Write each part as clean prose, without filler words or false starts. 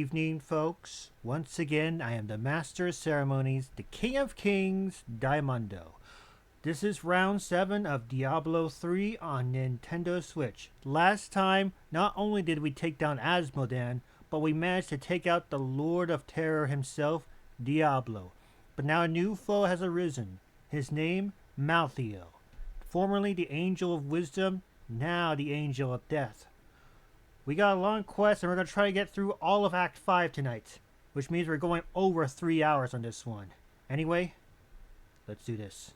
evening, folks. Once again, I am the Master of Ceremonies, the King of Kings, Diamundo. This is round 7 of Diablo 3 on Nintendo Switch. Last time, not only did we take down Asmodan, but we managed to take out the Lord of Terror himself, Diablo. But now a new foe has arisen. His name, Malthael. Formerly the Angel of Wisdom, now the Angel of Death. We got a long quest and we're going to try to get through all of Act 5 tonight, which means we're going over 3 hours on this one. Anyway, let's do this.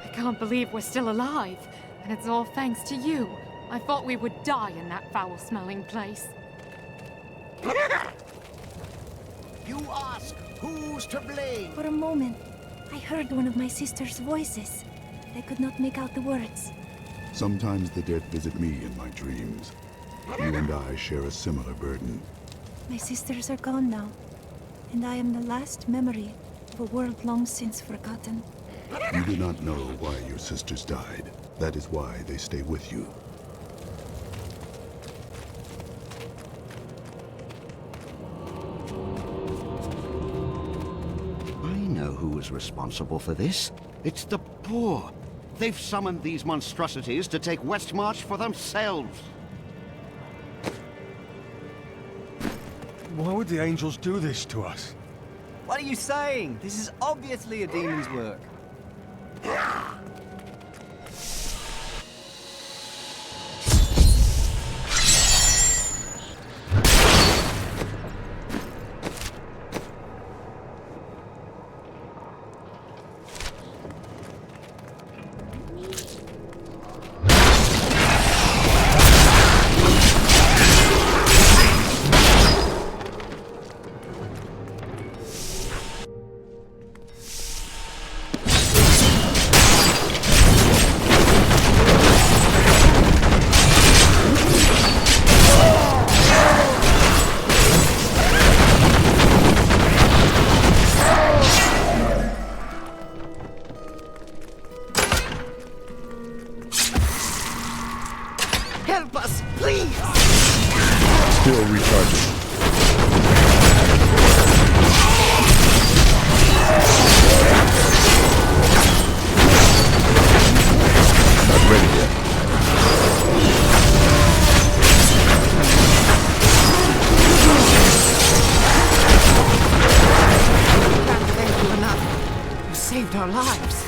I can't believe we're still alive, and it's all thanks to you. I thought we would die in that foul-smelling place. You ask, who's to blame? For a moment, I heard one of my sister's voices. I could not make out the words. Sometimes the dead visit me in my dreams. You and I share a similar burden. My sisters are gone now, and I am the last memory of a world long since forgotten. You do not know why your sisters died. That is why they stay with you. I know who is responsible for this. It's the poor. They've summoned these monstrosities to take Westmarch for themselves. Why would the angels do this to us? What are you saying? This is obviously a demon's work. Help us, please! Still recharging. Not ready yet. Thank you enough. You saved our lives.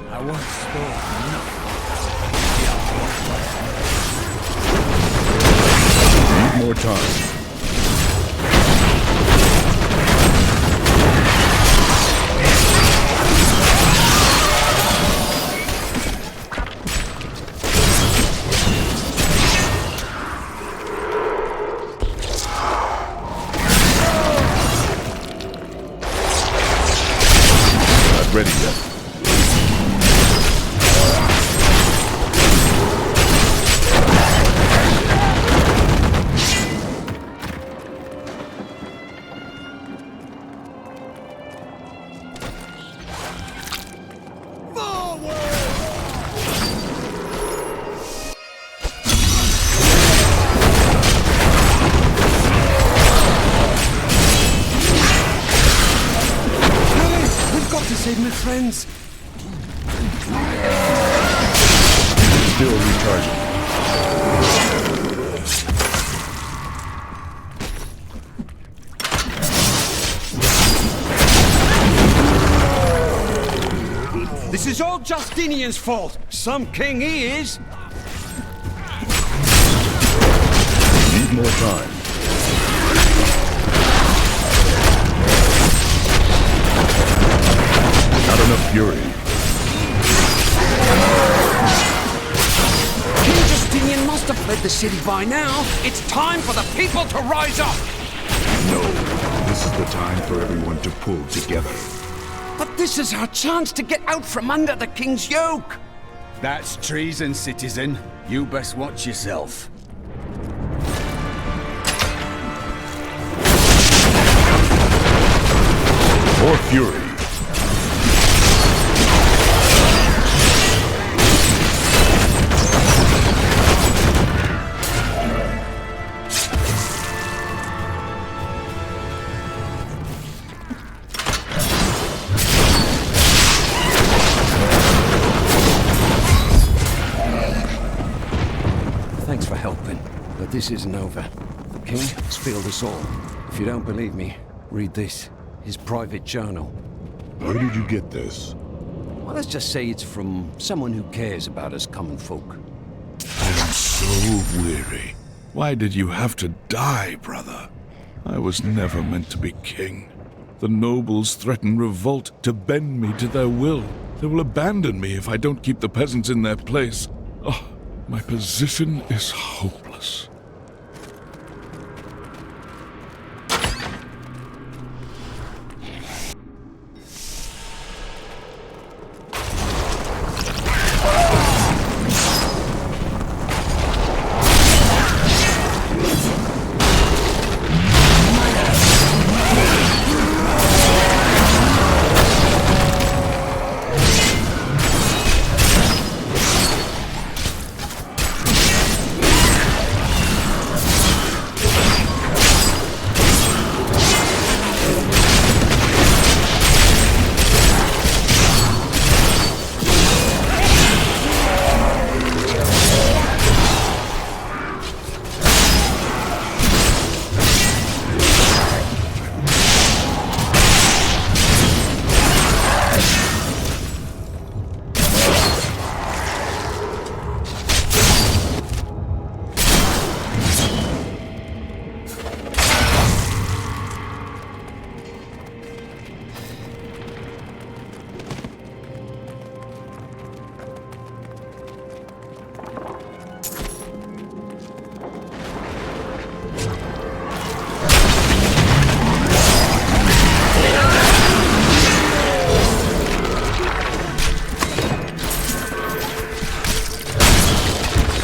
I won't stop. Need more time. ready yet. Save my friends. Still recharging. This is all Justinian's fault. Some king he is. Need more time. Not enough fury. King Justinian must have fled the city by now. It's time for the people to rise up. No, this is the time for everyone to pull together. But this is our chance to get out from under the king's yoke. That's treason, citizen. You best watch yourself. More fury. Thanks for helping, but this isn't over. The king has failed us all. If you don't believe me, read this. His private journal. Where did you get this? Well, let's just say it's from someone who cares about us common folk. I am so weary. Why did you have to die, brother? I was never meant to be king. The nobles threaten revolt to bend me to their will. They will abandon me if I don't keep the peasants in their place. Oh, my position is hopeless.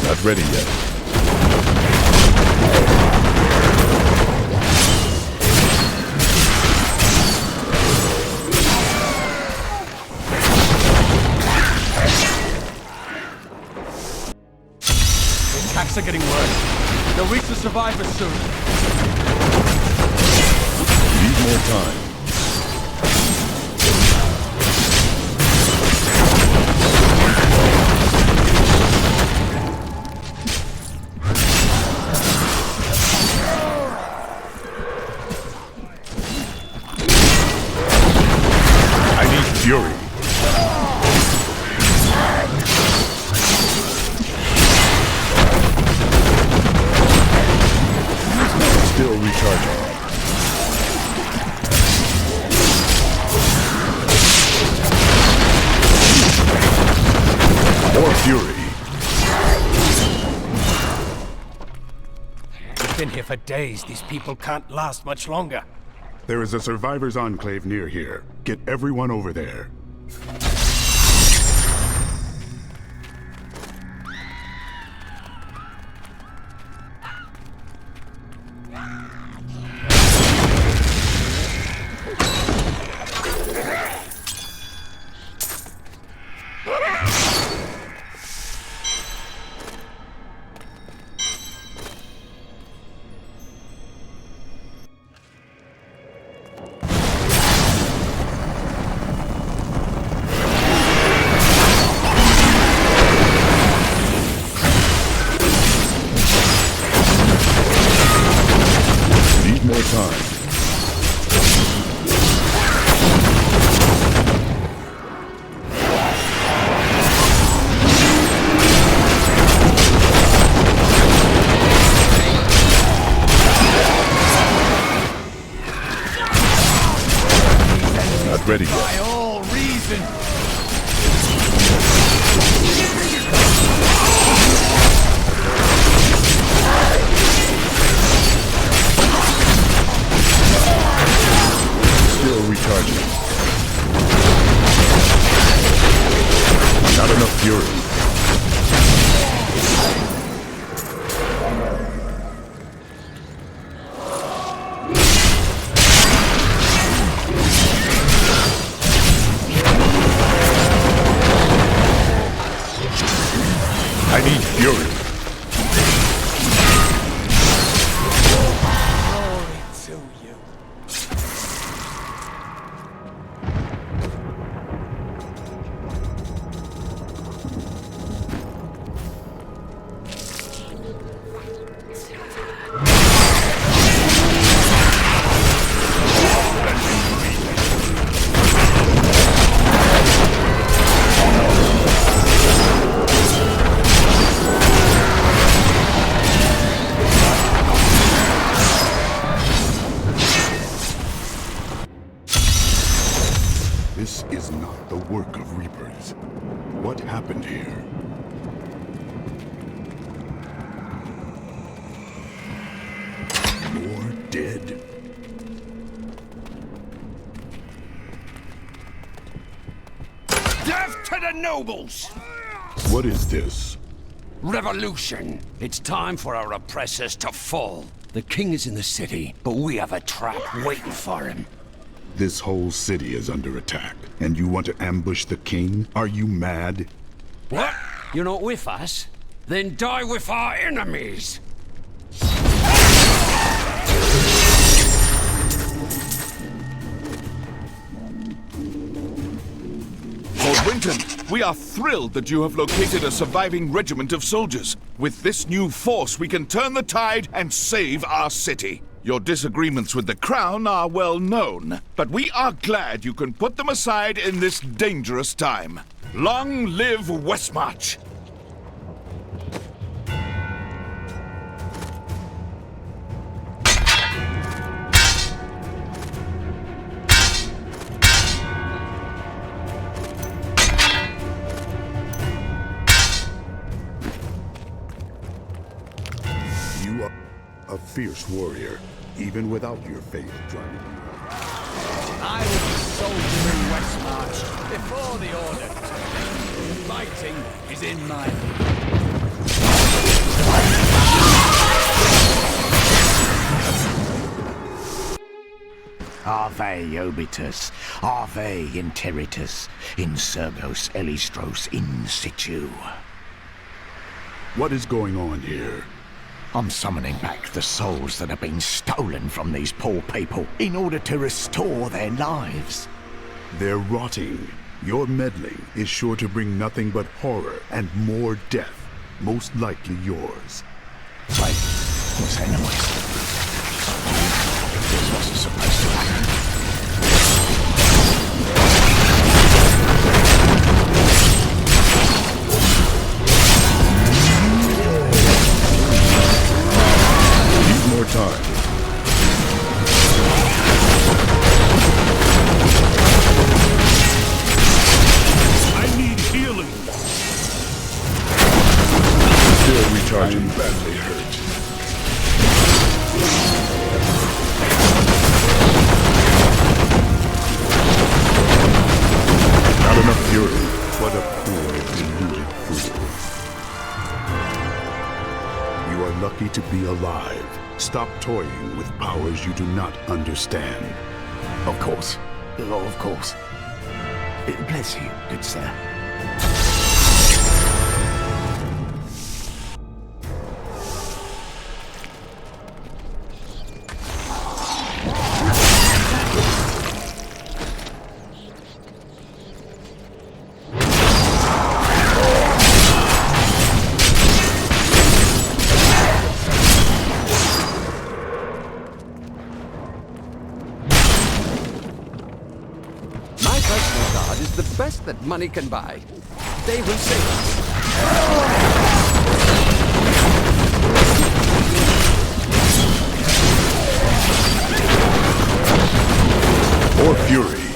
Not ready yet. The attacks are getting worse. They'll reach the survivors soon. Need more time. Fury. Still recharging. More fury. We've been here for days. These people can't last much longer. There is a survivors' enclave near here. Get everyone over there. not ready yet. By all reason! Still recharging. Not enough fury. I need fury. Glory to you. This is not the work of Reapers. What happened here? More dead. Death to the nobles! What is this? Revolution! It's time for our oppressors to fall. The king is in the city, but we have a trap waiting for him. This whole city is under attack, and you want to ambush the king? Are you mad? What? You're not with us? Then die with our enemies! Lord Winton, we are thrilled that you have located a surviving regiment of soldiers. With this new force, we can turn the tide and save our city. Your disagreements with the Crown are well known, but we are glad you can put them aside in this dangerous time. Long live Westmarch! You are a fierce warrior, even without your faith driving you. I was a soldier in Westmarch before the Order. Fighting is in my blood. Ave obitus, ave interitus, insurgos elistros in situ. What is going on here? I'm summoning back the souls that have been stolen from these poor people in order to restore their lives. They're rotting. Your meddling is sure to bring nothing but horror and more death, most likely yours. Wait, what's that noise? This wasn't supposed to happen. Need more time. I need healing. Still recharging. I'm badly hurt. Not enough fury. What a poor, deluded fool. You are lucky to be alive. Stop toying with powers you do not understand. Of course. Oh, of course. Bless you, good sir. My personal guard is the best that money can buy. They will save us. More fury.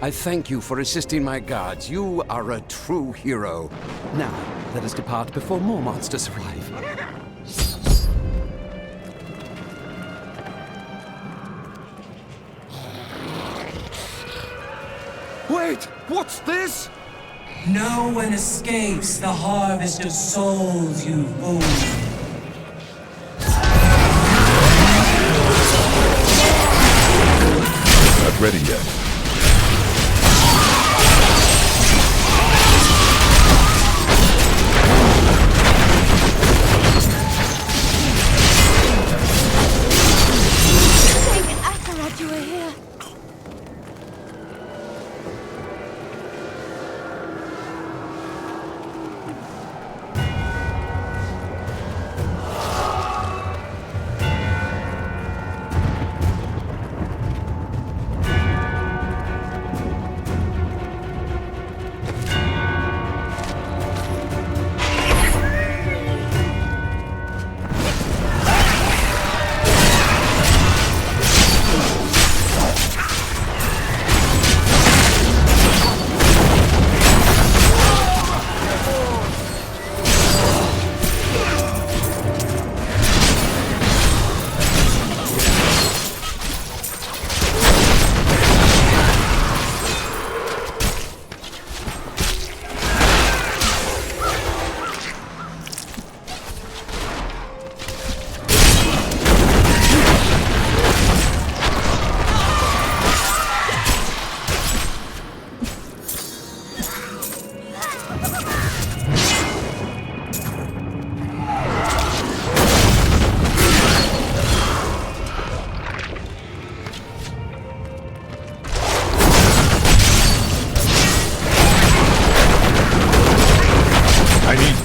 I thank you for assisting my guards. You are a true hero. Now, let us depart before more monsters arrive. Wait! What's this? No one escapes the harvest of souls, you fool. Not ready yet. Thank Adira you are here.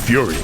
Fury.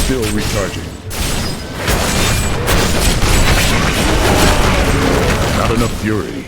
Still recharging. Not enough fury.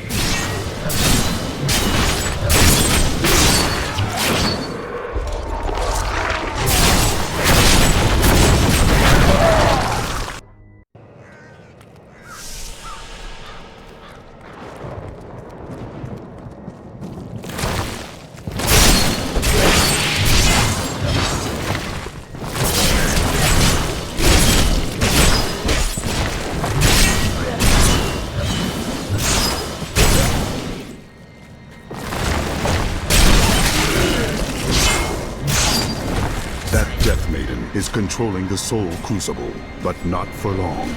Is controlling the Soul Crucible, but not for long.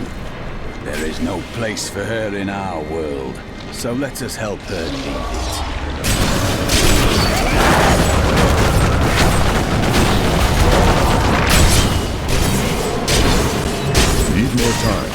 There is no place for her in our world, so let us help her lead it. Need more time.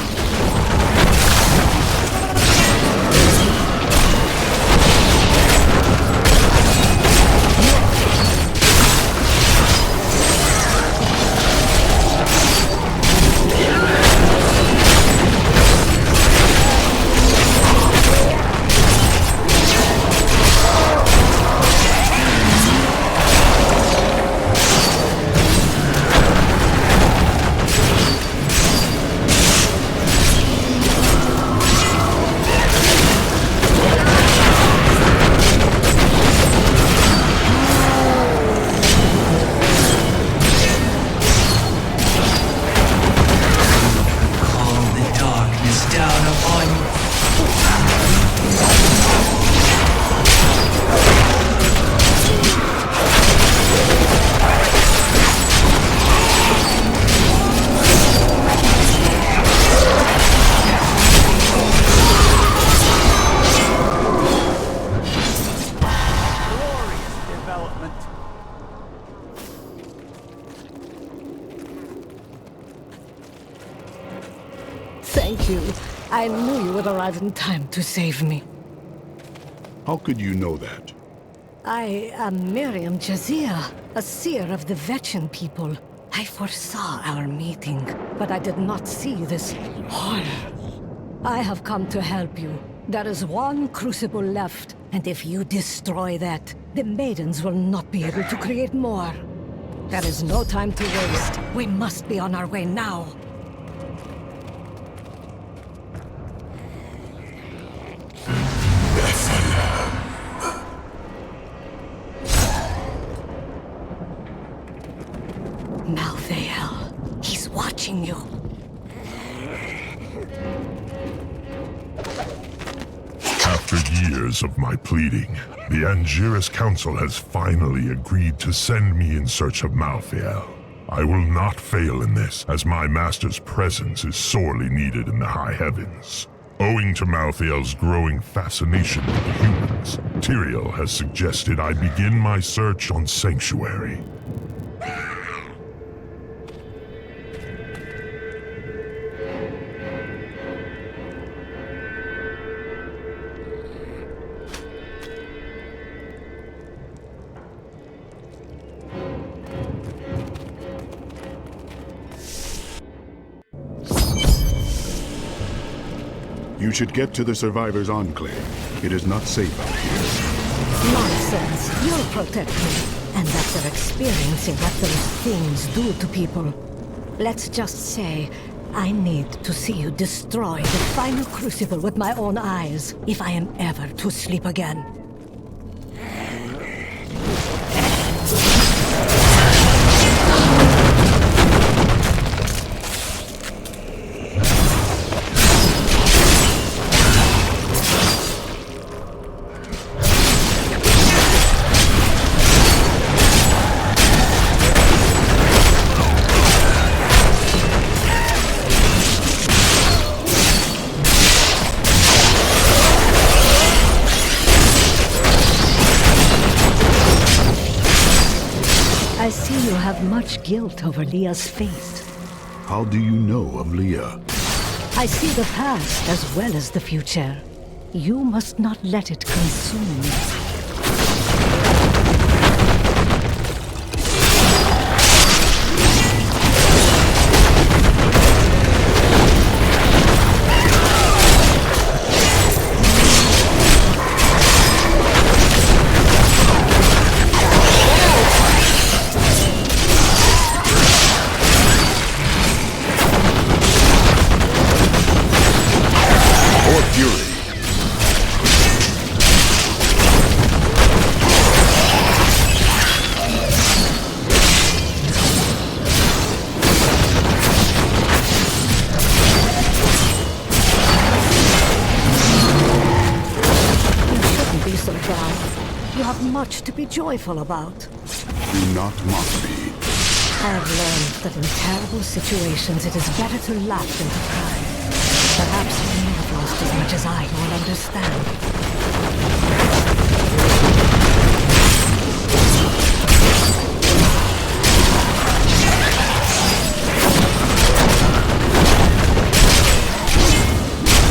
Thank you. I knew you would arrive in time to save me. How could you know that? I am Miriam Jazia, a seer of the Vetchin people. I foresaw our meeting, but I did not see this horror. I have come to help you. There is one crucible left, and if you destroy that, the maidens will not be able to create more. There is no time to waste. We must be on our way now. Malthael, he's watching you. After years of my pleading, the Angiris Council has finally agreed to send me in search of Malthael. I will not fail in this, as my master's presence is sorely needed in the high heavens. Owing to Malthael's growing fascination with the humans, Tyrael has suggested I begin my search on Sanctuary. You should get to the Survivors' Enclave. It is not safe out here. Nonsense. You'll protect me. And after experiencing what those things do to people, let's just say I need to see you destroy the final crucible with my own eyes if I am ever to sleep again. I see you have much guilt over Leah's fate. How do you know of Leah? I see the past as well as the future. You must not let it consume you. You have much to be joyful about. Do not mock me. I have learned that in terrible situations it is better to laugh than to cry. Perhaps you have lost as much as I will understand.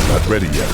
Not ready yet.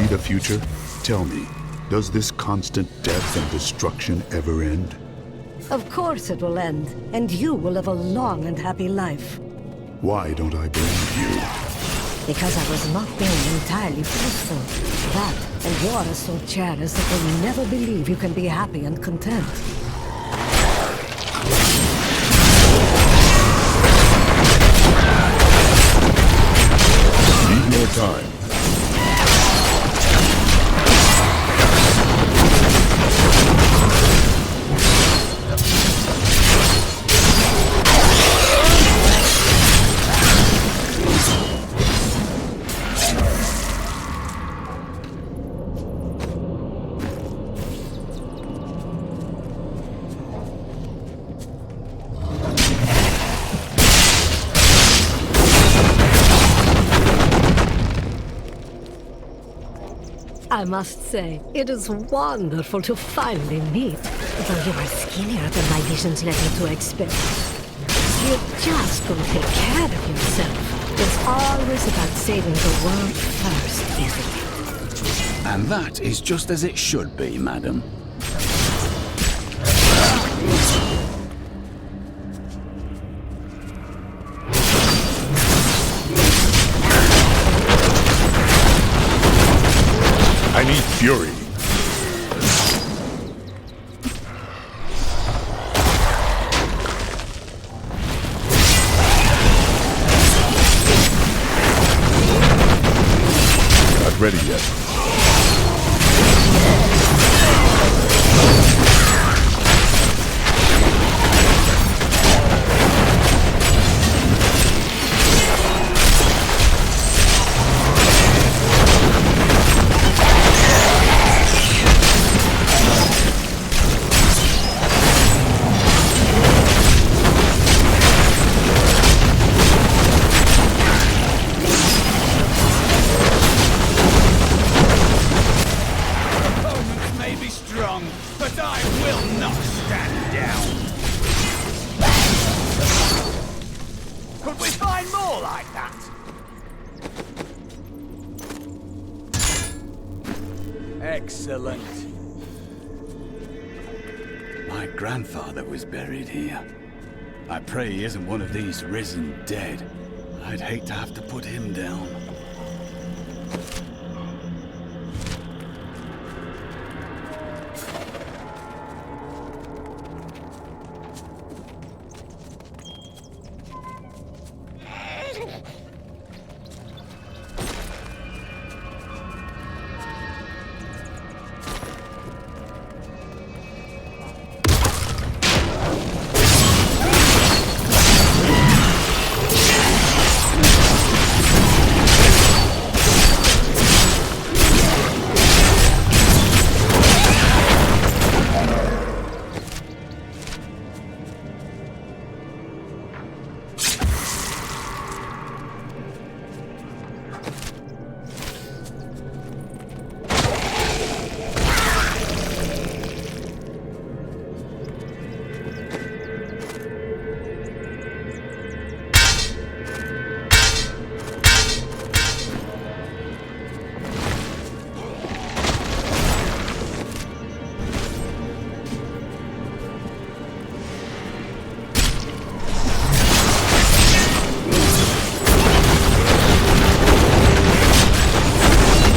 The future? Tell me, does this constant death and destruction ever end? Of course it will end, and you will live a long and happy life. Why don't I believe you? Because I was not being entirely truthful. That, and your assault chair is that you'll never believe you can be happy and content. time. I must say, it is wonderful to finally meet, though you are skinnier than my visions led me to expect. You just don't take care of yourself. It's always about saving the world first, isn't it? And that is just as it should be, madam. I need fury. Not ready yet. But I will not stand down! Could we find more like that? Excellent. My grandfather was buried here. I pray he isn't one of these risen dead. I'd hate to have to put him down.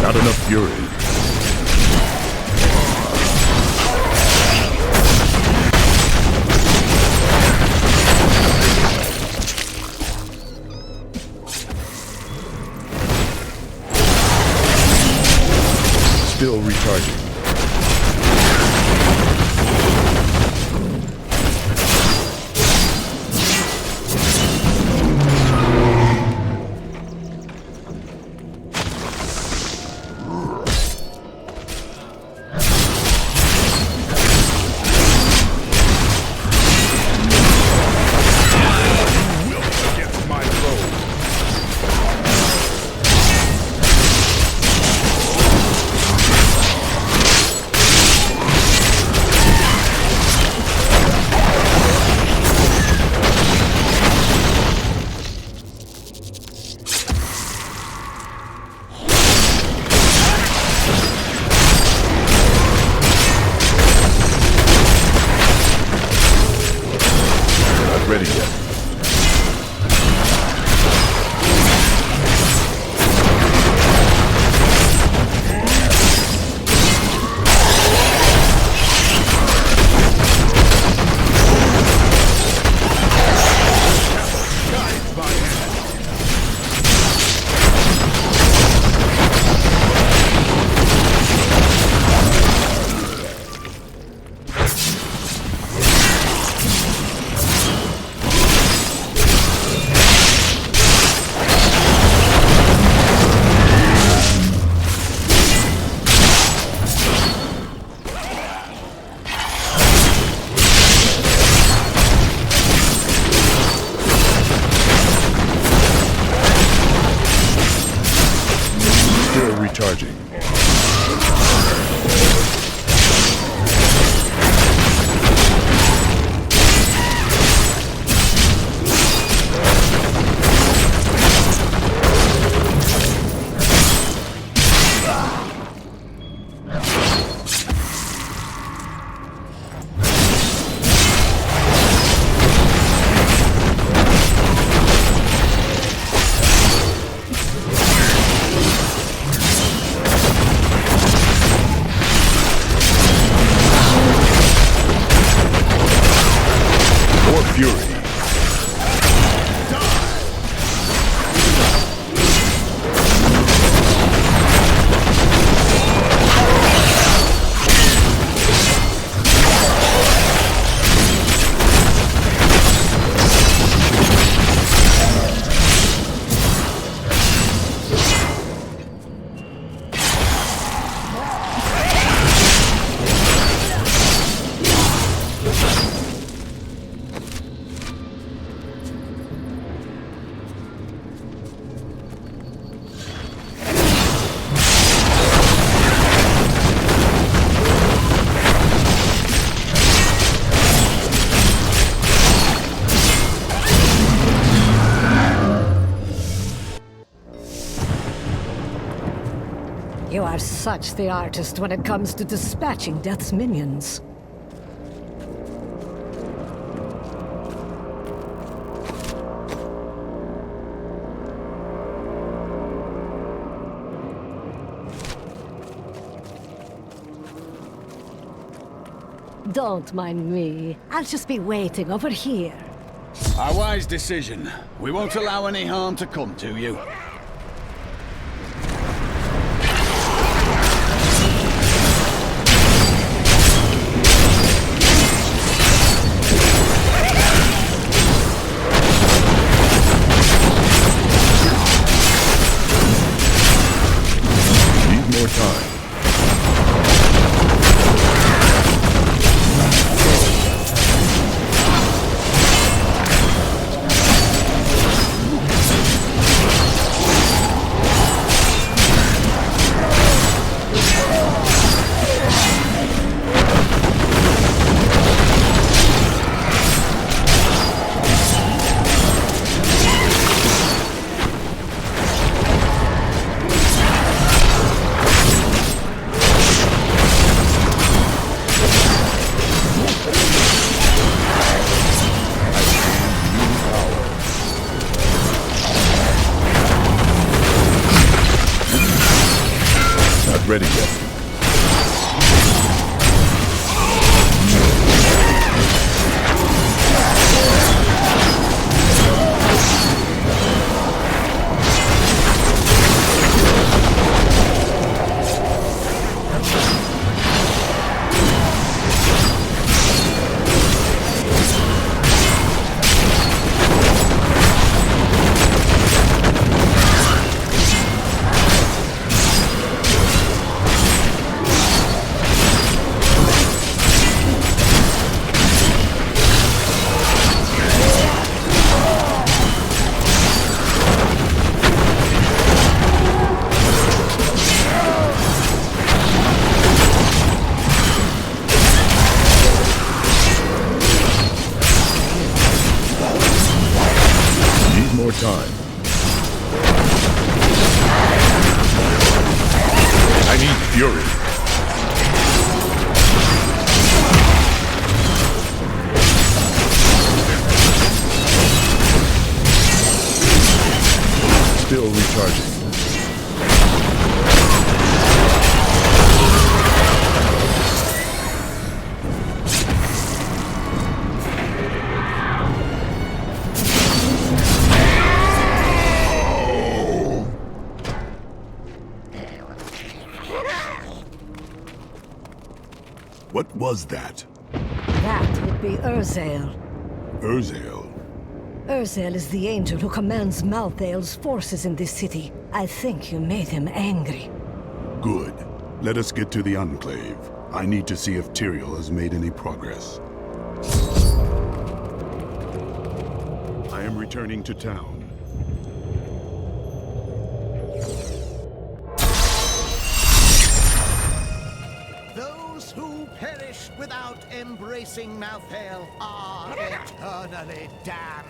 Not enough fury. Still recharging. fury. You are such the artist when it comes to dispatching Death's minions. Don't mind me. I'll just be waiting over here. A wise decision. We won't allow any harm to come to you. Need more time. Ready yet. More time. I need fury. Still recharging. What was that? That would be Malthael. Malthael? Malthael is the angel who commands Malthael's forces in this city. I think you made him angry. Good. Let us get to the Enclave. I need to see if Tyrael has made any progress. I am returning to town. Those who perished without embracing Malthael are eternally damned.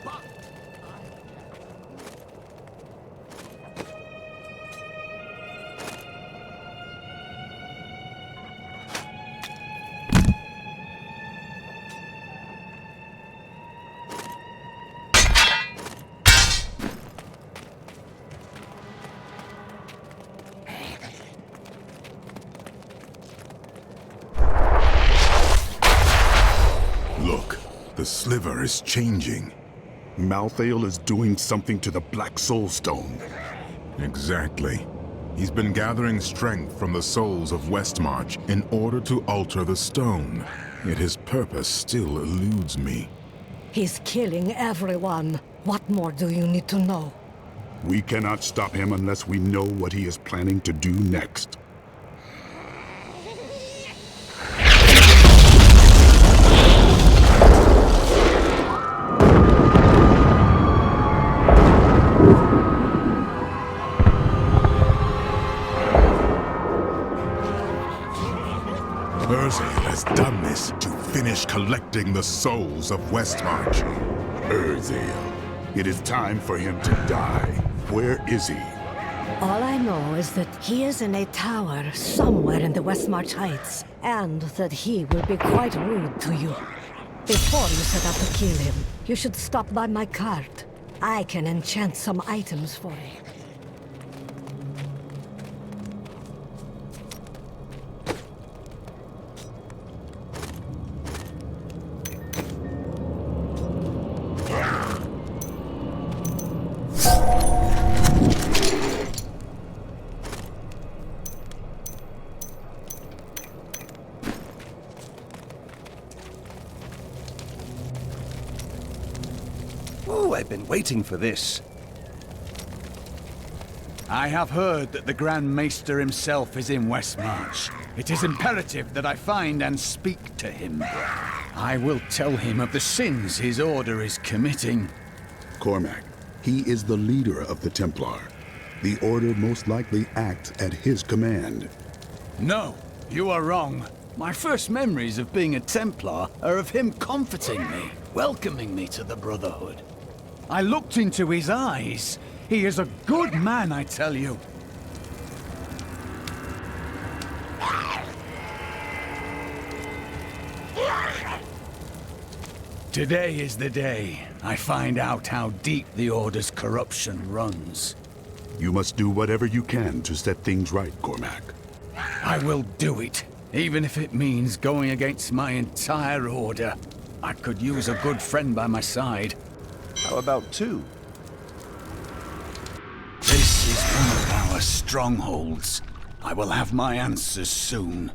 But Look, The sliver is changing. Malthael is doing something to the Black Soul Stone. Exactly. He's been gathering strength from the souls of Westmarch in order to alter the stone. Yet his purpose still eludes me. He's killing everyone. What more do you need to know? We cannot stop him unless we know what he is planning to do next. Malthael has done this to finish collecting the souls of Westmarch. Malthael. It is time for him to die. Where is he? All I know is that he is in a tower somewhere in the Westmarch Heights, and that he will be quite rude to you. Before you set out to kill him, you should stop by my cart. I can enchant some items for you. Oh, I've been waiting for this. I have heard that the Grand Maester himself is in Westmarch. It is imperative that I find and speak to him. I will tell him of the sins his order is committing. Cormac, he is the leader of the Templar. The order most likely acts at his command. No, you are wrong. My first memories of being a Templar are of him comforting me, welcoming me to the Brotherhood. I looked into his eyes. He is a good man, I tell you. Today is the day I find out how deep the Order's corruption runs. You must do whatever you can to set things right, Cormac. I will do it, even if it means going against my entire Order. I could use a good friend by my side. How about two? This is one of our strongholds. I will have my answers soon.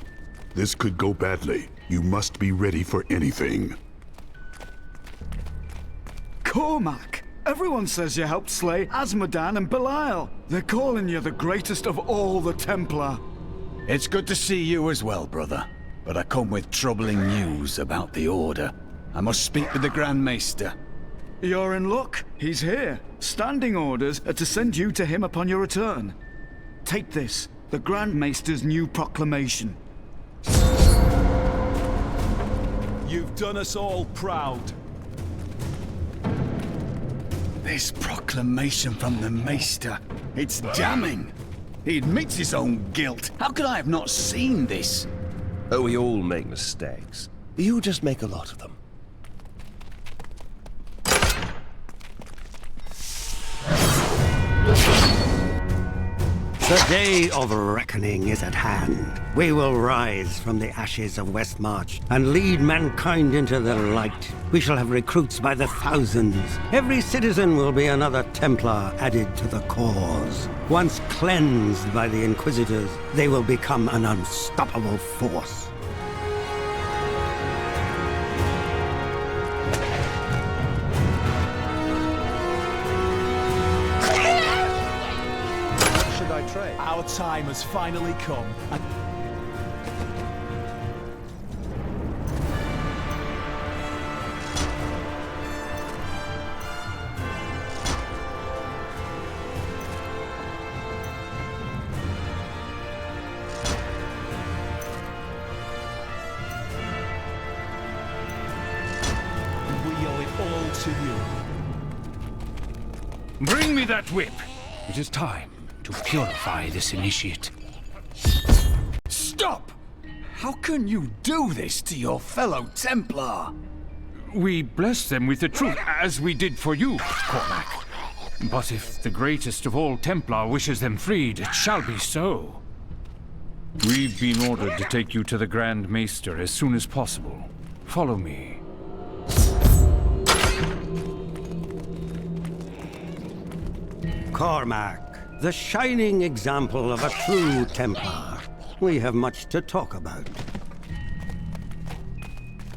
This could go badly. You must be ready for anything. Cormac! Everyone says you helped slay Azmodan and Belial. They're calling you the greatest of all the Templar. It's good to see you as well, brother. But I come with troubling news about the Order. I must speak with the Grand Maester. You're in luck. He's here. Standing orders are to send you to him upon your return. Take this, the Grand Maester's new proclamation. You've done us all proud. This proclamation from the Maester, it's damning. He admits his own guilt. How could I have not seen this? Oh, we all make mistakes. You just make a lot of them. The day of reckoning is at hand. We will rise from the ashes of Westmarch and lead mankind into the light. We shall have recruits by the thousands. Every citizen will be another Templar added to the cause. Once cleansed by the Inquisitors, they will become an unstoppable force. Our time has finally come. We owe it all to you. Bring me that whip. It is time to purify this initiate. Stop! How can you do this to your fellow Templar? We bless them with the truth, as we did for you, Cormac. But if the greatest of all Templar wishes them freed, it shall be so. We've been ordered to take you to the Grand Maester as soon as possible. Follow me. Cormac, the shining example of a true Templar. We have much to talk about.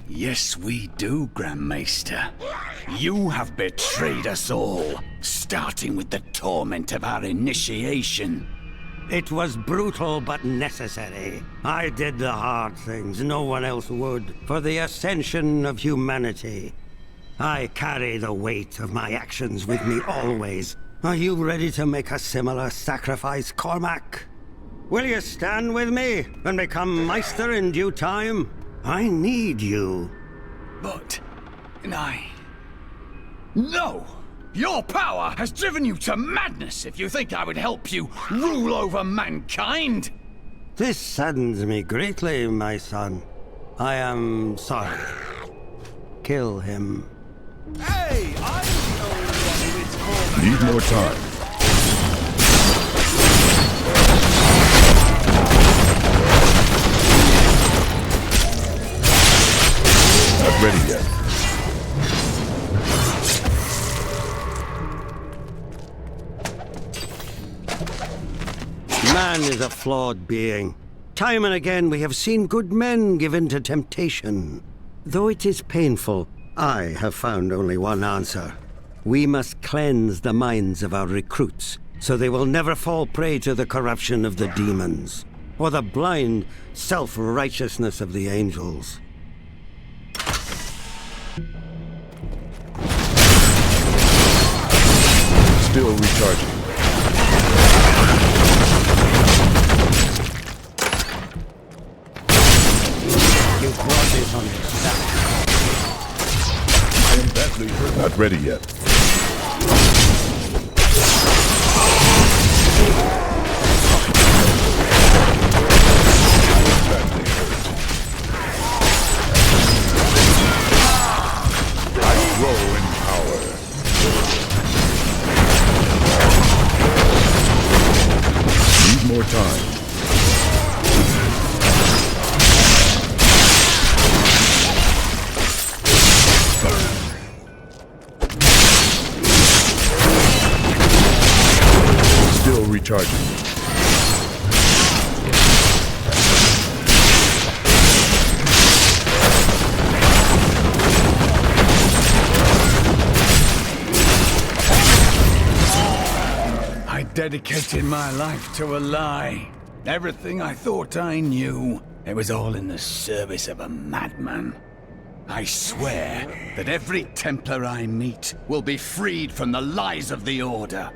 Yes, we do, Grand Maester. You have betrayed us all, starting with the torment of our initiation. It was brutal but necessary. I did the hard things no one else would, for the ascension of humanity. I carry the weight of my actions with me always. Are you ready to make a similar sacrifice, Cormac? Will you stand with me and become Meister in due time? I need you. But... No! Your power has driven you to madness if you think I would help you rule over mankind! This saddens me greatly, my son. I am sorry. Kill him. Hey, I know who it's called. Need more time. Not ready yet. Man is a flawed being. Time and again we have seen good men give in to temptation. Though it is painful, I have found only one answer. We must cleanse the minds of our recruits, so they will never fall prey to the corruption of the demons, or the blind self-righteousness of the angels. Still recharging. You brought this on yourself. I am badly hurt. Not ready yet. I grow in power. Need more time. Still recharging. I dedicated my life to a lie. Everything I thought I knew, it was all in the service of a madman. I swear that every Templar I meet will be freed from the lies of the Order.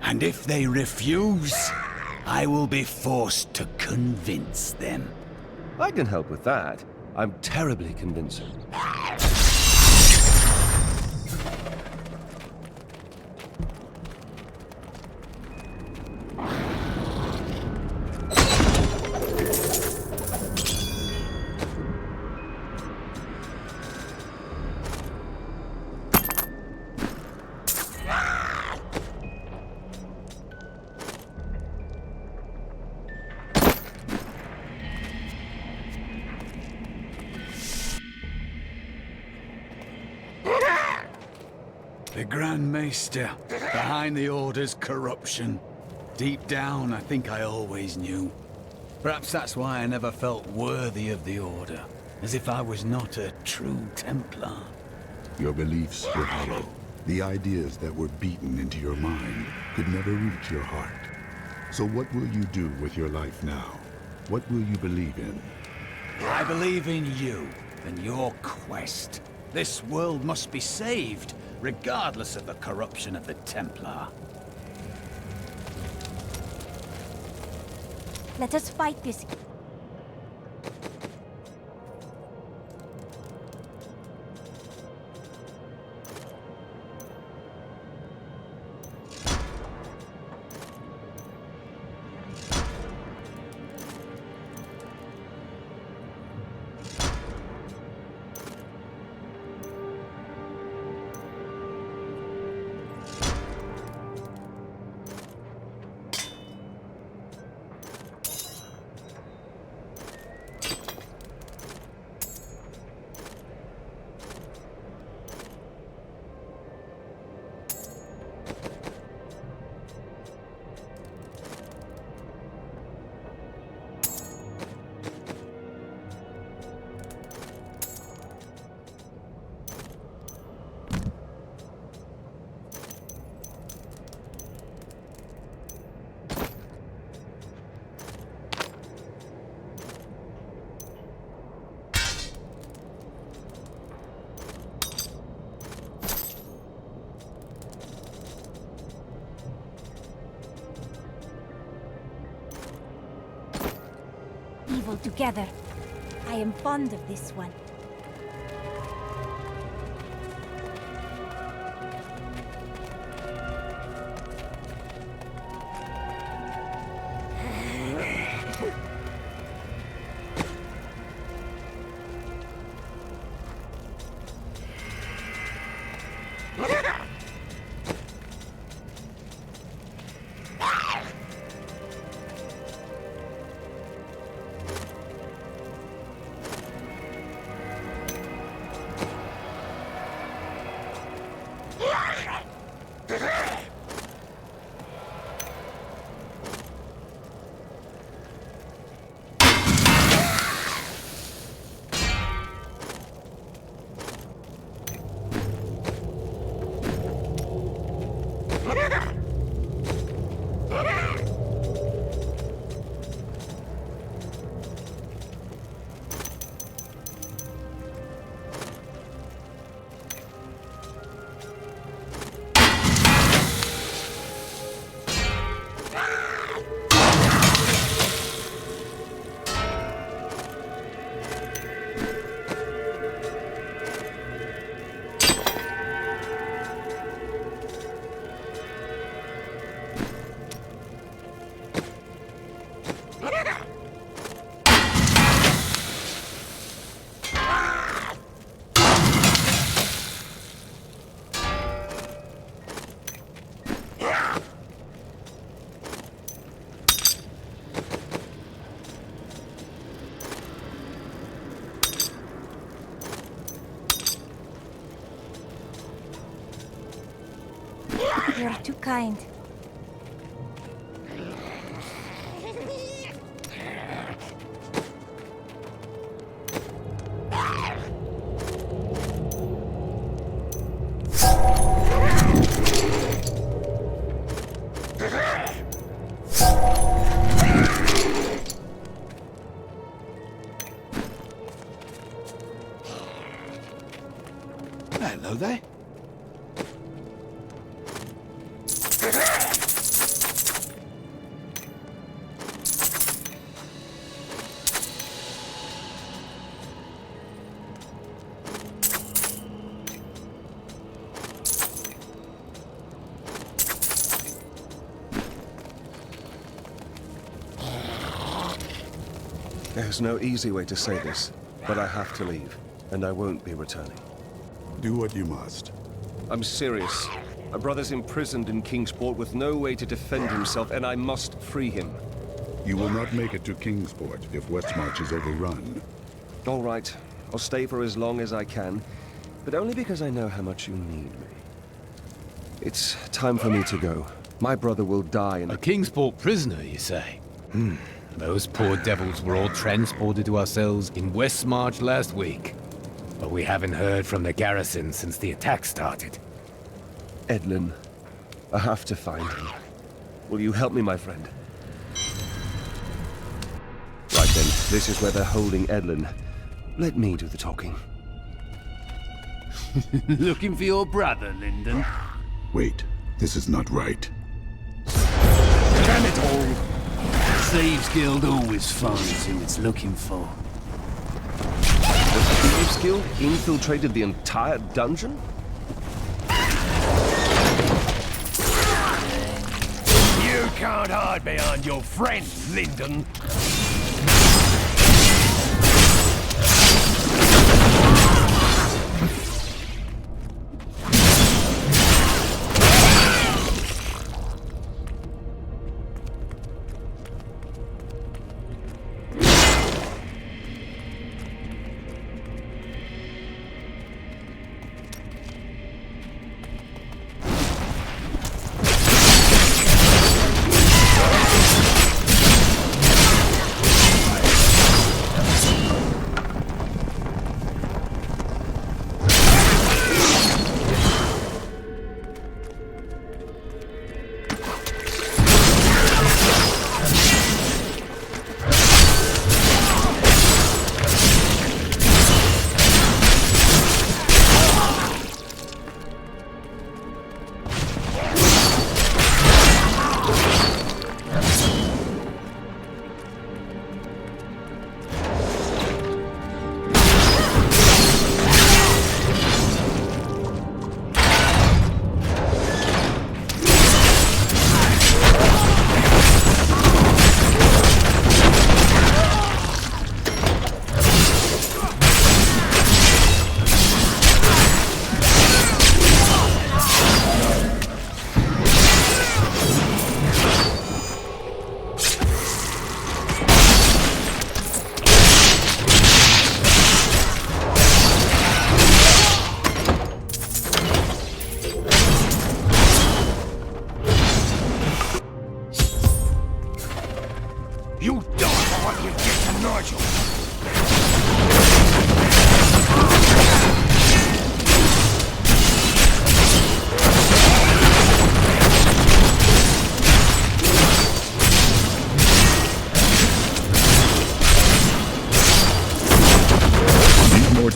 And if they refuse, I will be forced to convince them. I can help with that. I'm terribly convincing. The Grand Maester, behind the Order's corruption. Deep down, I think I always knew. Perhaps that's why I never felt worthy of the Order, as if I was not a true Templar. Your beliefs were hollow. The ideas that were beaten into your mind could never reach your heart. So what will you do with your life now? What will you believe in? I believe in you and your quest. This world must be saved, regardless of the corruption of the Templar. Let us fight this. evil together. I am fond of this one. You're too kind. Hello there. There's no easy way to say this, but I have to leave, and I won't be returning. Do what you must. I'm serious. My brother's imprisoned in Kingsport with no way to defend himself, and I must free him. You will not make it to Kingsport if Westmarch is overrun. All right. I'll stay for as long as I can, but only because I know how much you need me. It's time for me to go. My brother will die in a Kingsport prisoner, you say? Those poor devils were all transported to our cells in Westmarch last week. But we haven't heard from the garrison since the attack started. Edlin. I have to find him. Will you help me, my friend? Right then, this is where they're holding Edlin. Let me do the talking. Looking for your brother, Lyndon? Wait, this is not right. Damn it all! Thieves Guild always finds who it's looking for. The Thieves Guild infiltrated the entire dungeon? You can't hide behind your friend, Lyndon.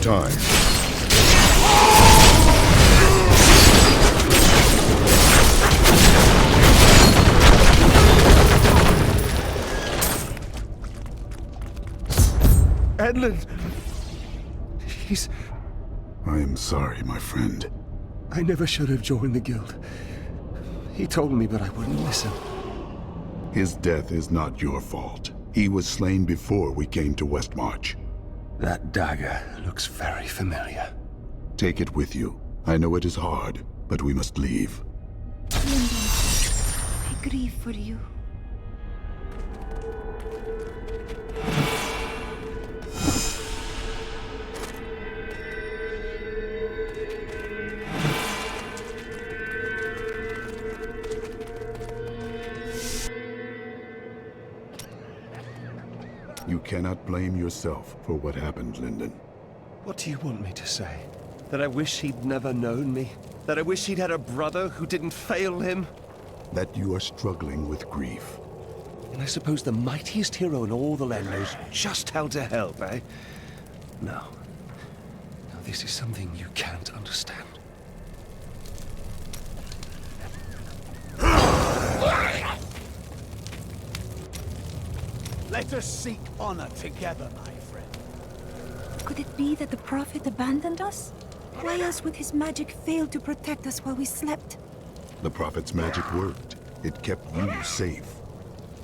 time. Edlund! He's... I am sorry, my friend. I never should have joined the guild. He told me, but I wouldn't listen. His death is not your fault. He was slain before we came to Westmarch. That dagger looks very familiar. Take it with you. I know it is hard, but we must leave. Lyndon, I grieve for you. You cannot blame yourself for what happened, Lyndon. What do you want me to say? That I wish he'd never known me? That I wish he'd had a brother who didn't fail him? That you are struggling with grief. And I suppose the mightiest hero in all the land knows just how to help, eh? No. No, this is something you can't understand. Let us seek honor together, my friend. Could it be that the Prophet abandoned us? Why else would his magic fail to protect us while we slept? The Prophet's magic worked. It kept you safe.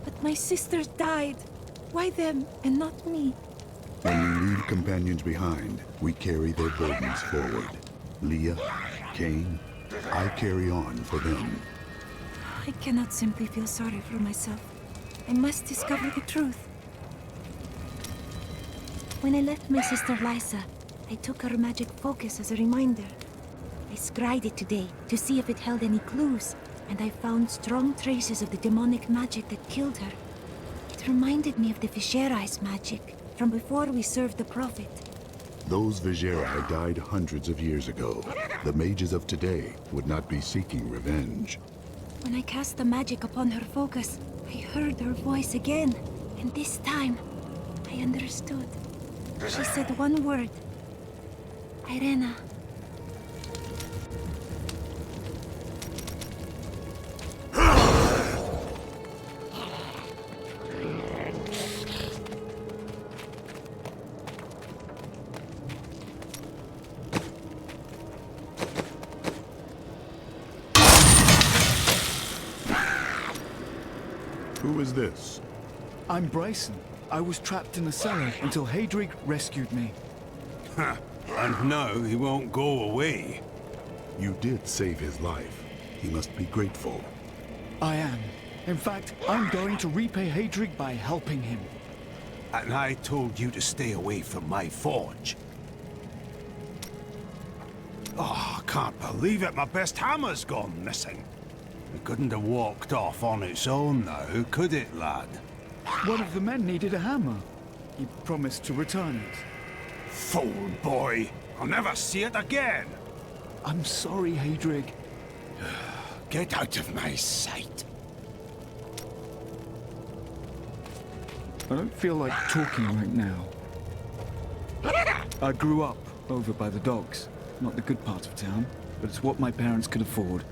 But my sisters died. Why them and not me? When we leave companions behind, we carry their burdens forward. Leah, Cain, I carry on for them. I cannot simply feel sorry for myself. I must discover the truth. When I left my sister Lysa, I took her magic focus as a reminder. I scryed it today to see if it held any clues, and I found strong traces of the demonic magic that killed her. It reminded me of the Viserai's magic from before we served the Prophet. Those Viserai died hundreds of years ago. The mages of today would not be seeking revenge. When I cast the magic upon her focus, I heard her voice again, and this time, I understood. She said one word. Irena. Who is this? I'm Bryson. I was trapped in the cellar until Hadrig rescued me. Huh. And now he won't go away. You did save his life. He must be grateful. I am. In fact, I'm going to repay Hadrig by helping him. And I told you to stay away from my forge. Oh, I can't believe it. My best hammer's gone missing. It couldn't have walked off on its own now, could it, lad? One of the men needed a hammer. He promised to return it. Fool boy! I'll never see it again! I'm sorry, Hadrig. Get out of my sight! I don't feel like talking right now. I grew up over by the docks. Not the good part of town, but it's what my parents could afford.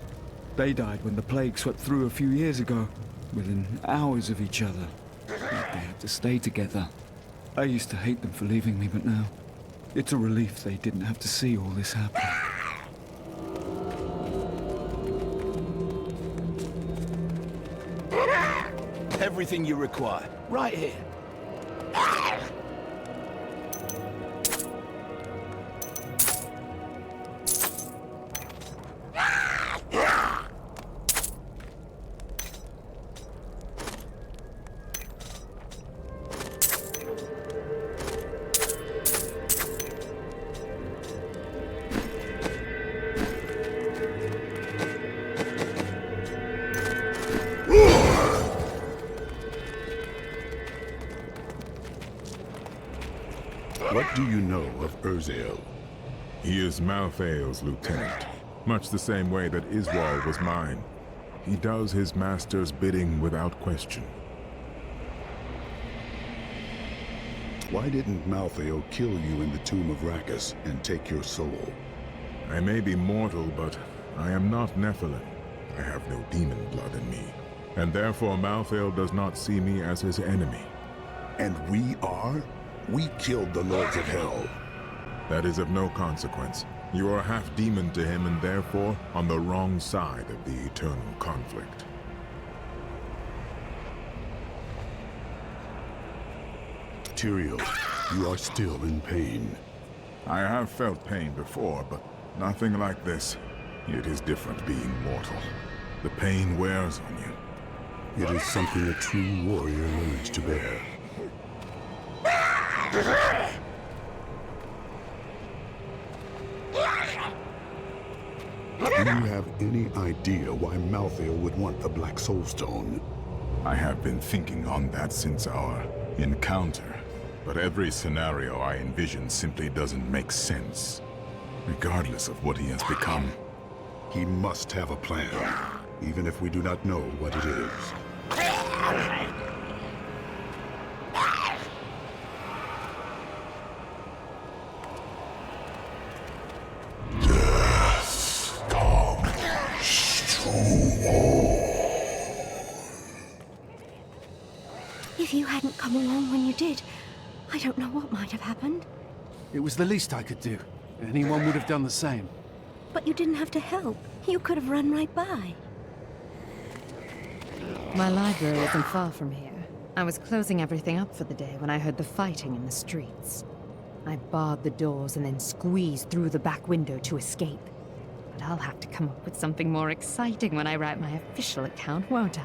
They died when the plague swept through a few years ago, within hours of each other. They had to stay together. I used to hate them for leaving me, but now, it's a relief they didn't have to see all this happen. Everything you require, right here. What do you know of Malthael? He is Malthael's lieutenant, much the same way that Iswal was mine. He does his master's bidding without question. Why didn't Malthael kill you in the tomb of Rakkus and take your soul? I may be mortal, but I am not Nephilim. I have no demon blood in me. And therefore Malthael does not see me as his enemy. And we are? We killed the Lords of Hell. That is of no consequence. You are half demon to him and therefore on the wrong side of the eternal conflict. Tyrael, you are still in pain. I have felt pain before, but nothing like this. It is different being mortal. The pain wears on you. It is something a true warrior learns to bear. Do you have any idea why Malthael would want the Black Soul Stone? I have been thinking on that since our encounter. But every scenario I envision simply doesn't make sense. Regardless of what he has become. He must have a plan, even if we do not know what it is. Death comes to all. If you hadn't come along when you did, I don't know what might have happened. It was the least I could do. Anyone would have done the same. But you didn't have to help. You could have run right by. My library isn't far from here. I was closing everything up for the day when I heard the fighting in the streets. I barred the doors and then squeezed through the back window to escape. But I'll have to come up with something more exciting when I write my official account, won't I?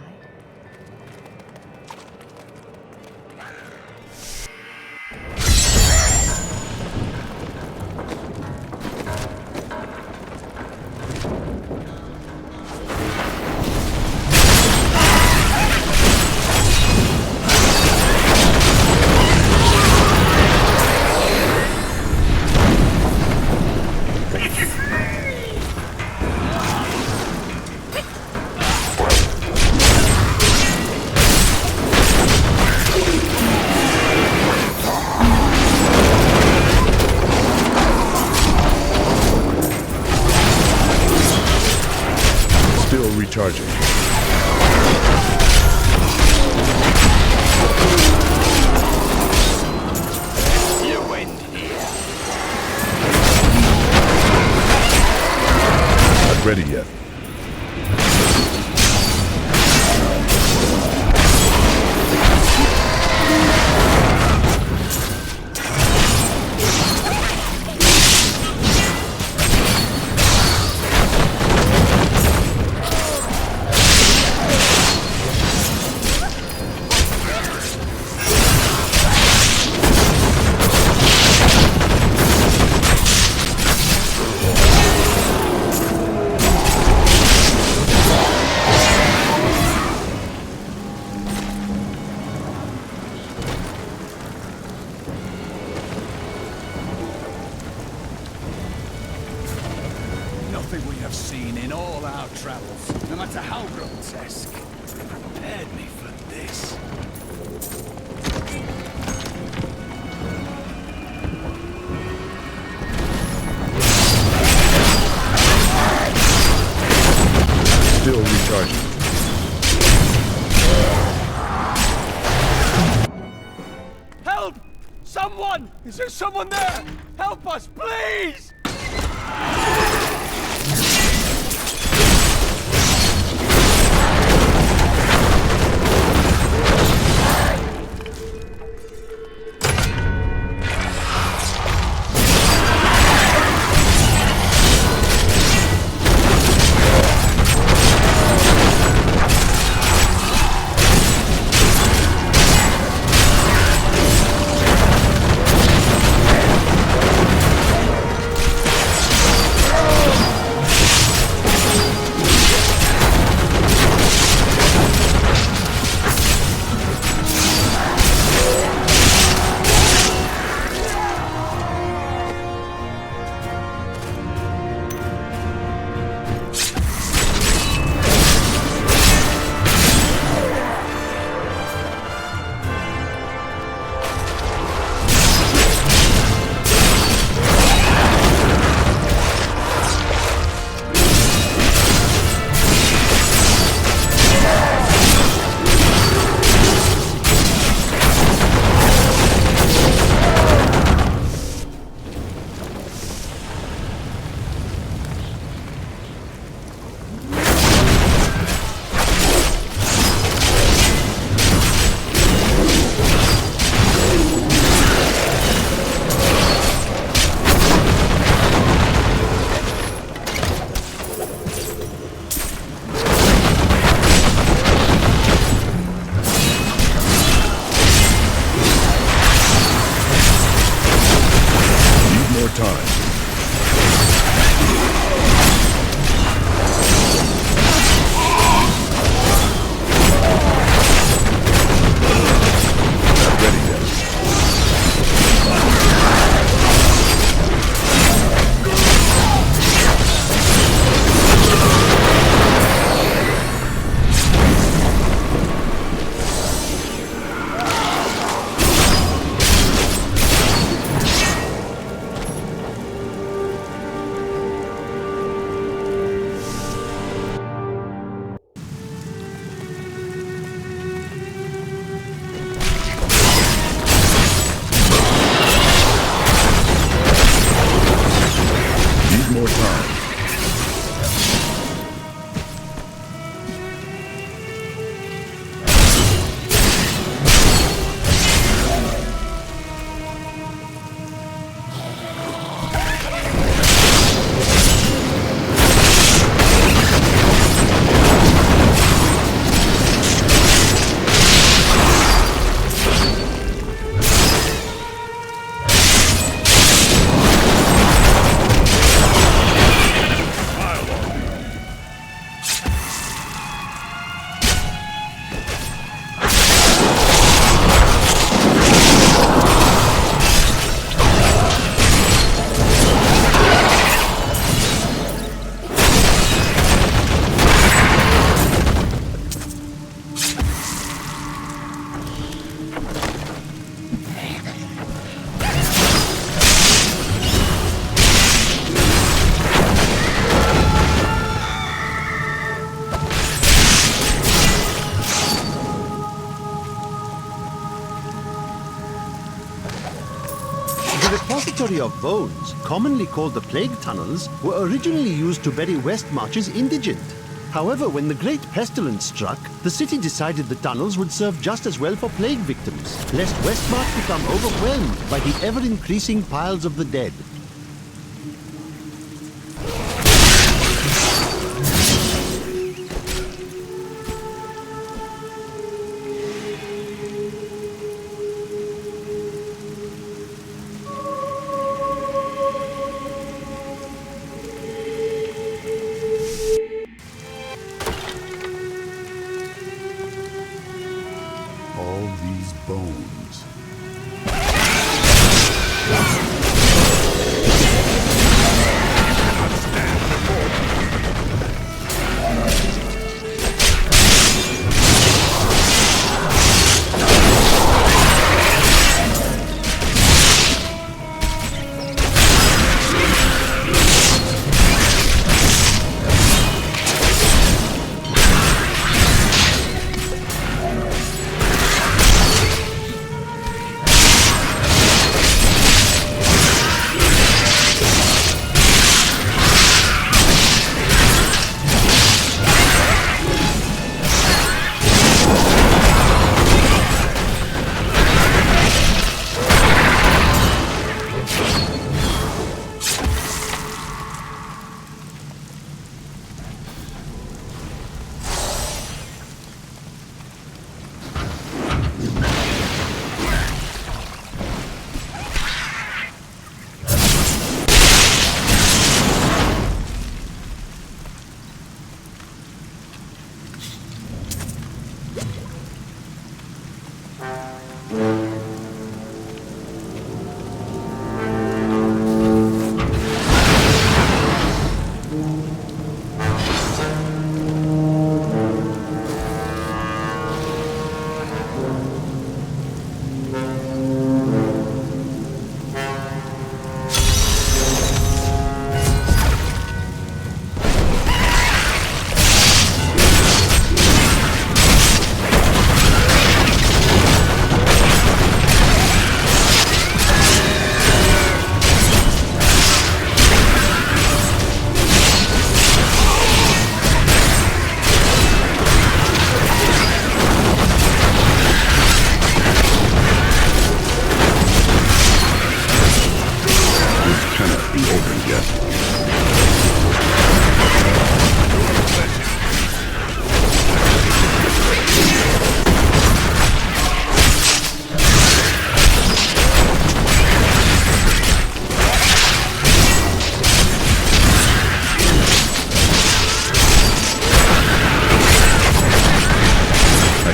Recharging. You win here. Not ready yet. Nothing we have seen in all our travels, no matter how grotesque, prepared me for this. Still recharging. Help! Someone! Is there someone there? Help us, please! time. More time. The repository of bones, commonly called the Plague Tunnels, were originally used to bury Westmarch's indigent. However, when the Great Pestilence struck, the city decided the tunnels would serve just as well for plague victims, lest Westmarch become overwhelmed by the ever-increasing piles of the dead. All these bones.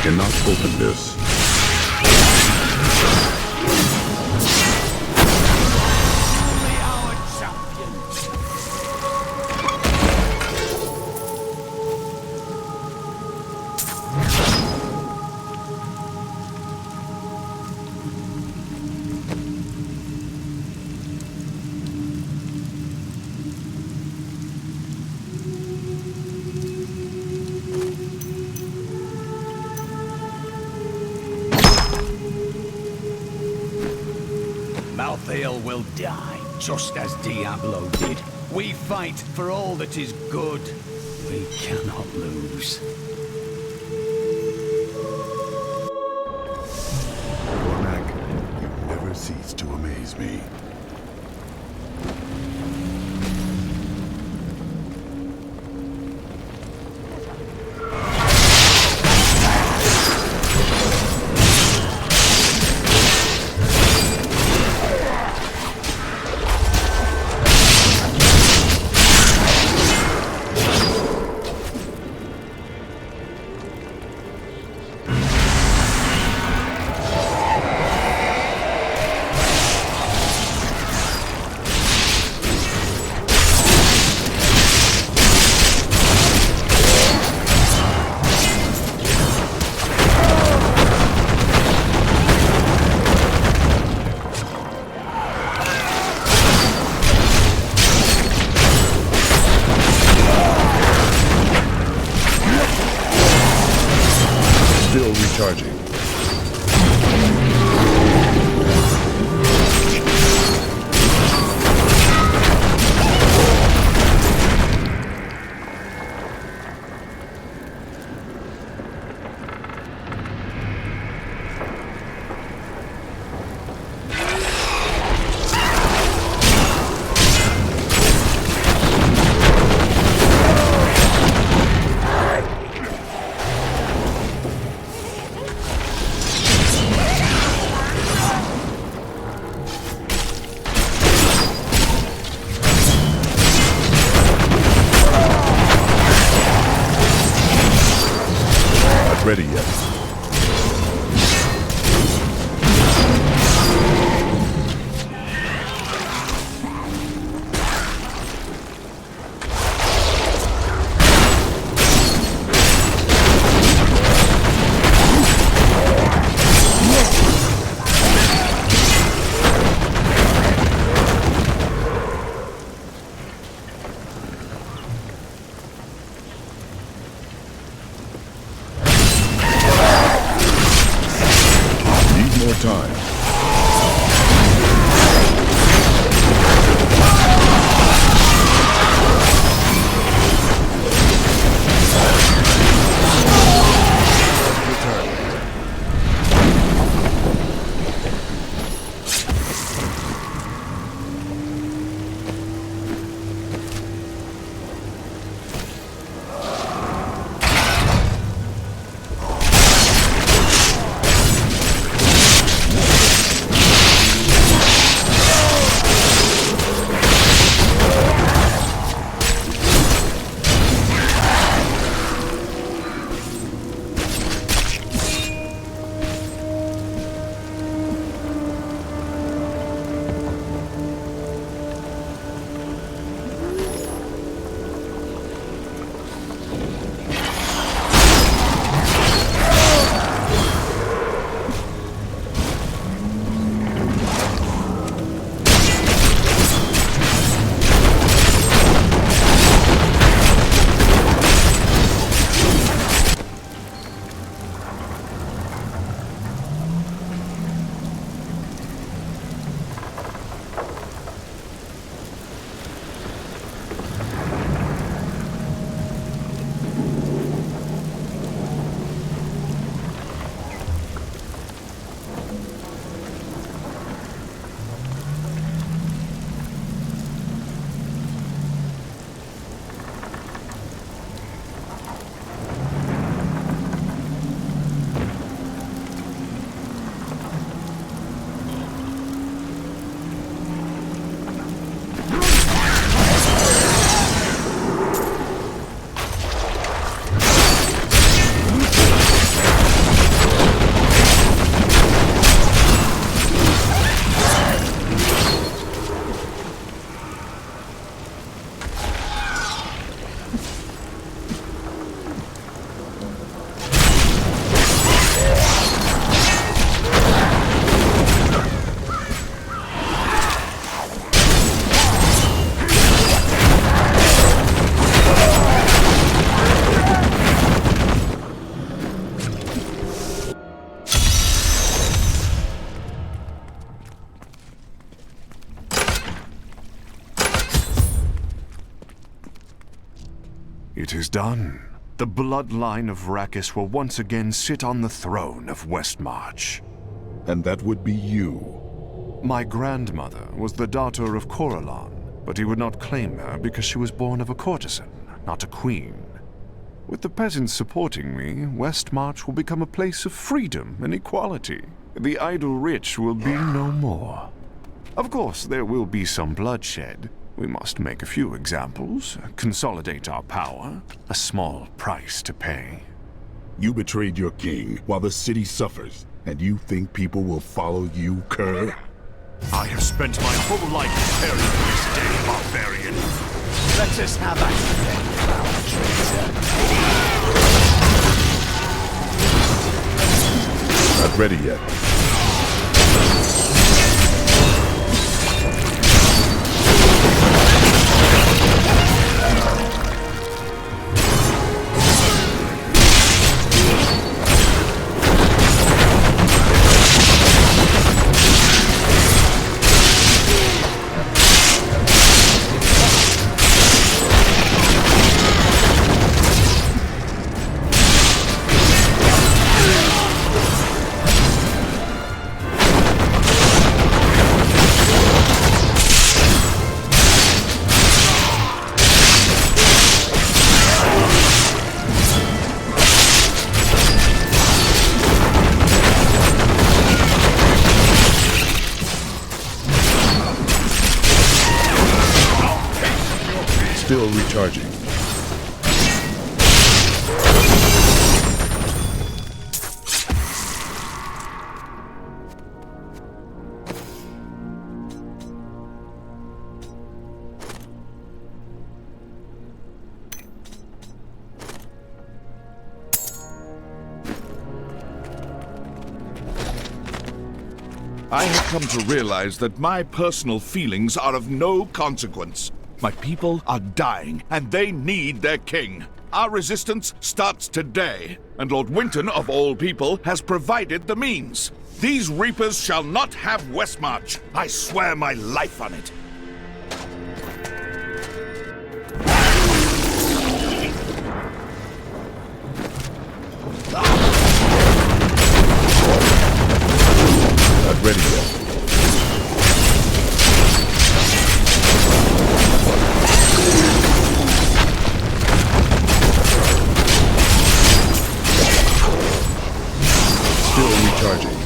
cannot open this. Malthael will die, just as Diablo did. We fight for all that is good. We cannot lose. Cormac, you never cease to amaze me. Still recharging. Ready yet. It is done. The bloodline of Rakis will once again sit on the throne of Westmarch. And that would be you. My grandmother was the daughter of Coralon, but he would not claim her because she was born of a courtesan, not a queen. With the peasants supporting me, Westmarch will become a place of freedom and equality. The idle rich will be no more. Of course, there will be some bloodshed. We must make a few examples, consolidate our power, a small price to pay. You betrayed your king while the city suffers, and you think people will follow you, cur? I have spent my whole life preparing for this day, barbarian. Let us have at it then, foul traitor. Not ready yet. Still recharging. I have come to realize that my personal feelings are of no consequence. My people are dying, and they need their king. Our resistance starts today, and Lord Winton, of all people, has provided the means. These reapers shall not have Westmarch. I swear my life on it. Not ready yet. Still recharging.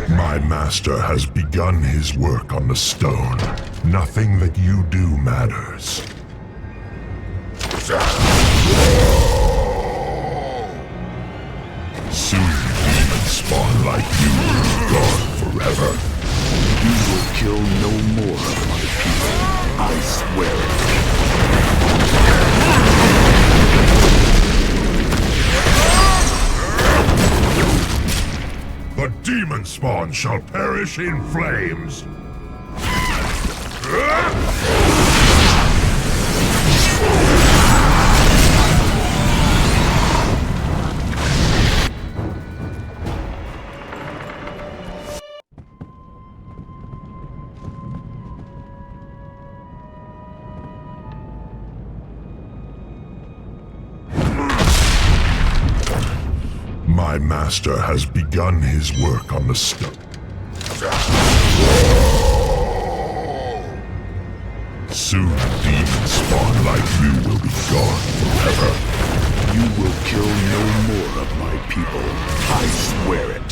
My master has begun his work on the stone. Nothing that you do matters. Soon demon spawn like you will be gone forever. You will kill no more of my people. I swear it. The demon spawn shall perish in flames. My master has begun his work on the stone. Soon demon of my people. I swear it.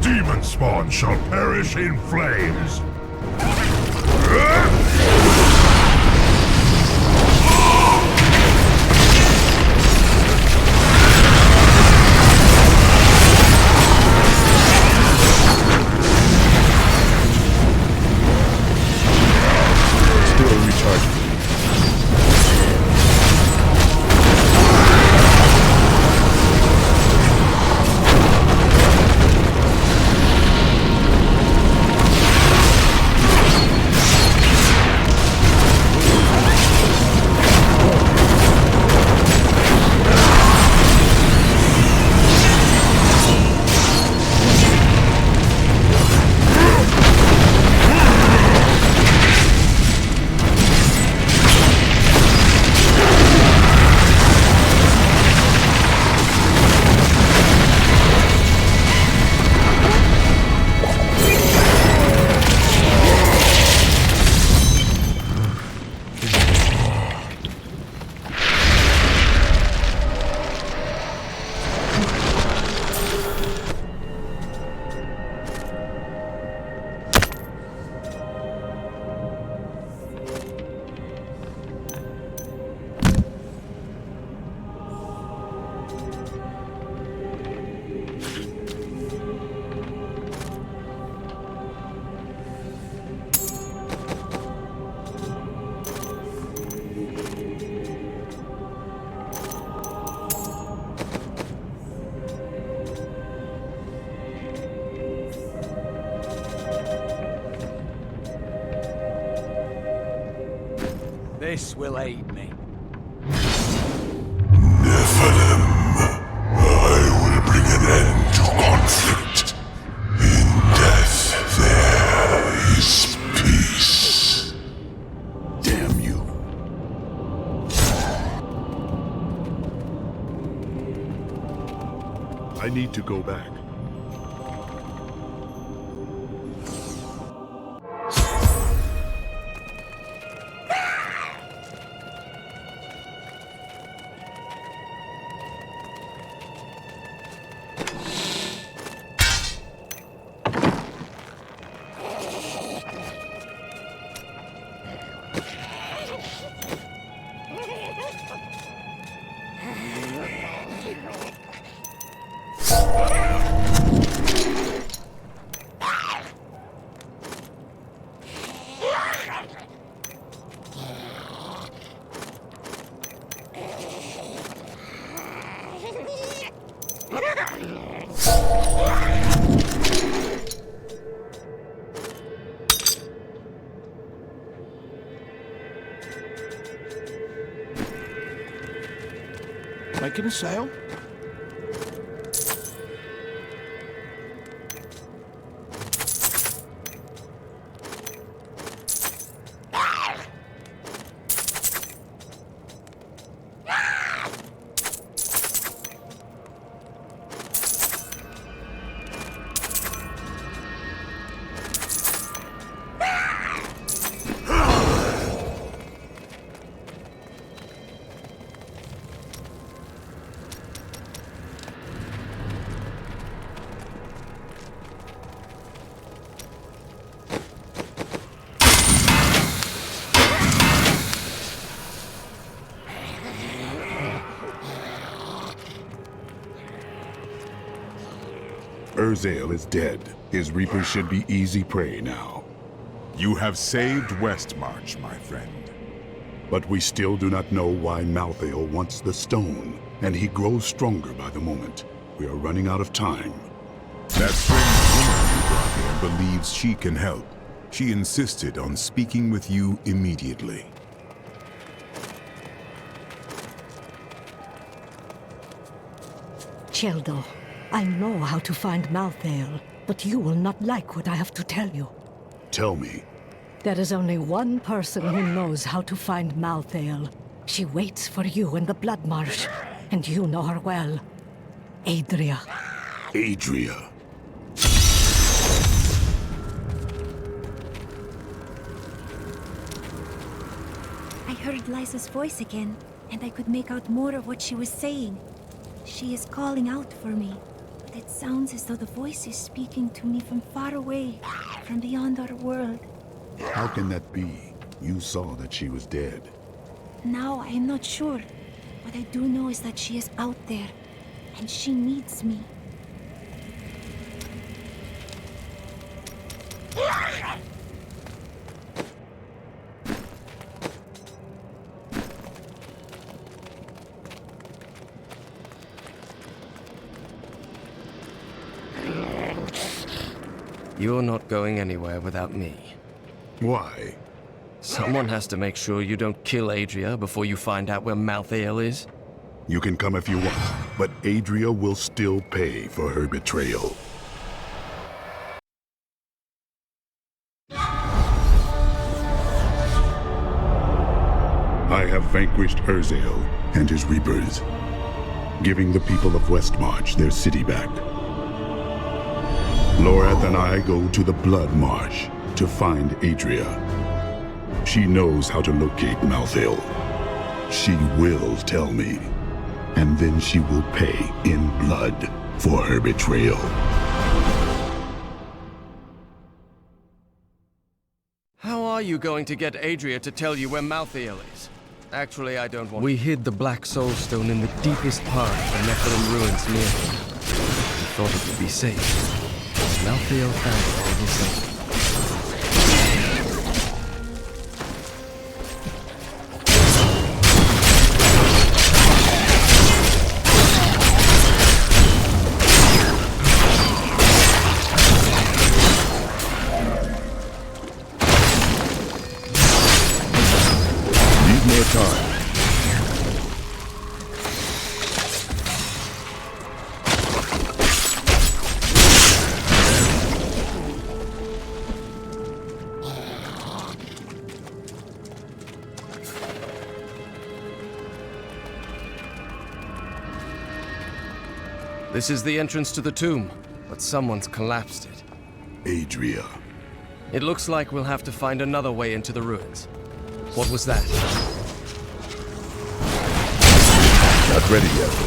Demon spawn shall perish in flames. Still recharging. This will aid me. Nephilim, I will bring an end to conflict. In death there is peace. Damn you. I need to go back. Making a sale? Malthael is dead. His reapers should be easy prey now. You have saved Westmarch, my friend. But we still do not know why Malthael wants the stone, and he grows stronger by the moment. We are running out of time. That strange woman you brought here believes she can help. She insisted on speaking with you immediately. Cheldo, I know how to find Malthael, but you will not like what I have to tell you. Tell me. There is only one person who knows how to find Malthael. She waits for you in the Blood Marsh, and you know her well. Adria. Adria. I heard Lysa's voice again, and I could make out more of what she was saying. She is calling out for me, but it sounds as though the voice is speaking to me from far away, from beyond our world. How can that be? You saw that she was dead. Now I am not sure. What I do know is that she is out there, and she needs me. You're not going anywhere without me. Why? Someone has to make sure you don't kill Adria before you find out where Malthael is. You can come if you want, but Adria will still pay for her betrayal. I have vanquished Urzael and his Reapers, giving the people of Westmarch their city back. Lorath and I go to the Blood Marsh to find Adria. She knows how to locate Malthael. She will tell me, and then she will pay in blood for her betrayal. How are you going to get Adria to tell you where Malthael is? Actually, I don't want— We hid the Black Soul Stone in the deepest part of the Nephilim ruins near here. We thought it would be safe. Malthael found it all himself. Need more time. This is the entrance to the tomb, but someone's collapsed it. Adria. It looks like we'll have to find another way into the ruins. What was that? Not ready yet.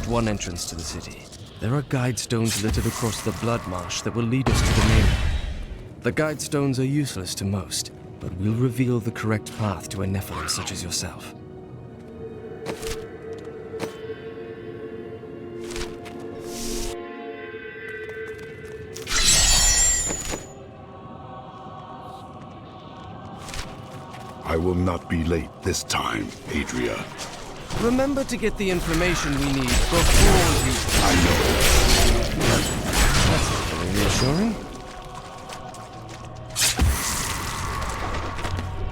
One entrance to the city. There are guide stones littered across the Blood Marsh that will lead us to the mainland. The guide stones are useless to most, but will reveal the correct path to a Nephilim such as yourself. I will not be late this time, Adria. Remember to get the information we need before you— I know. That's not very reassuring.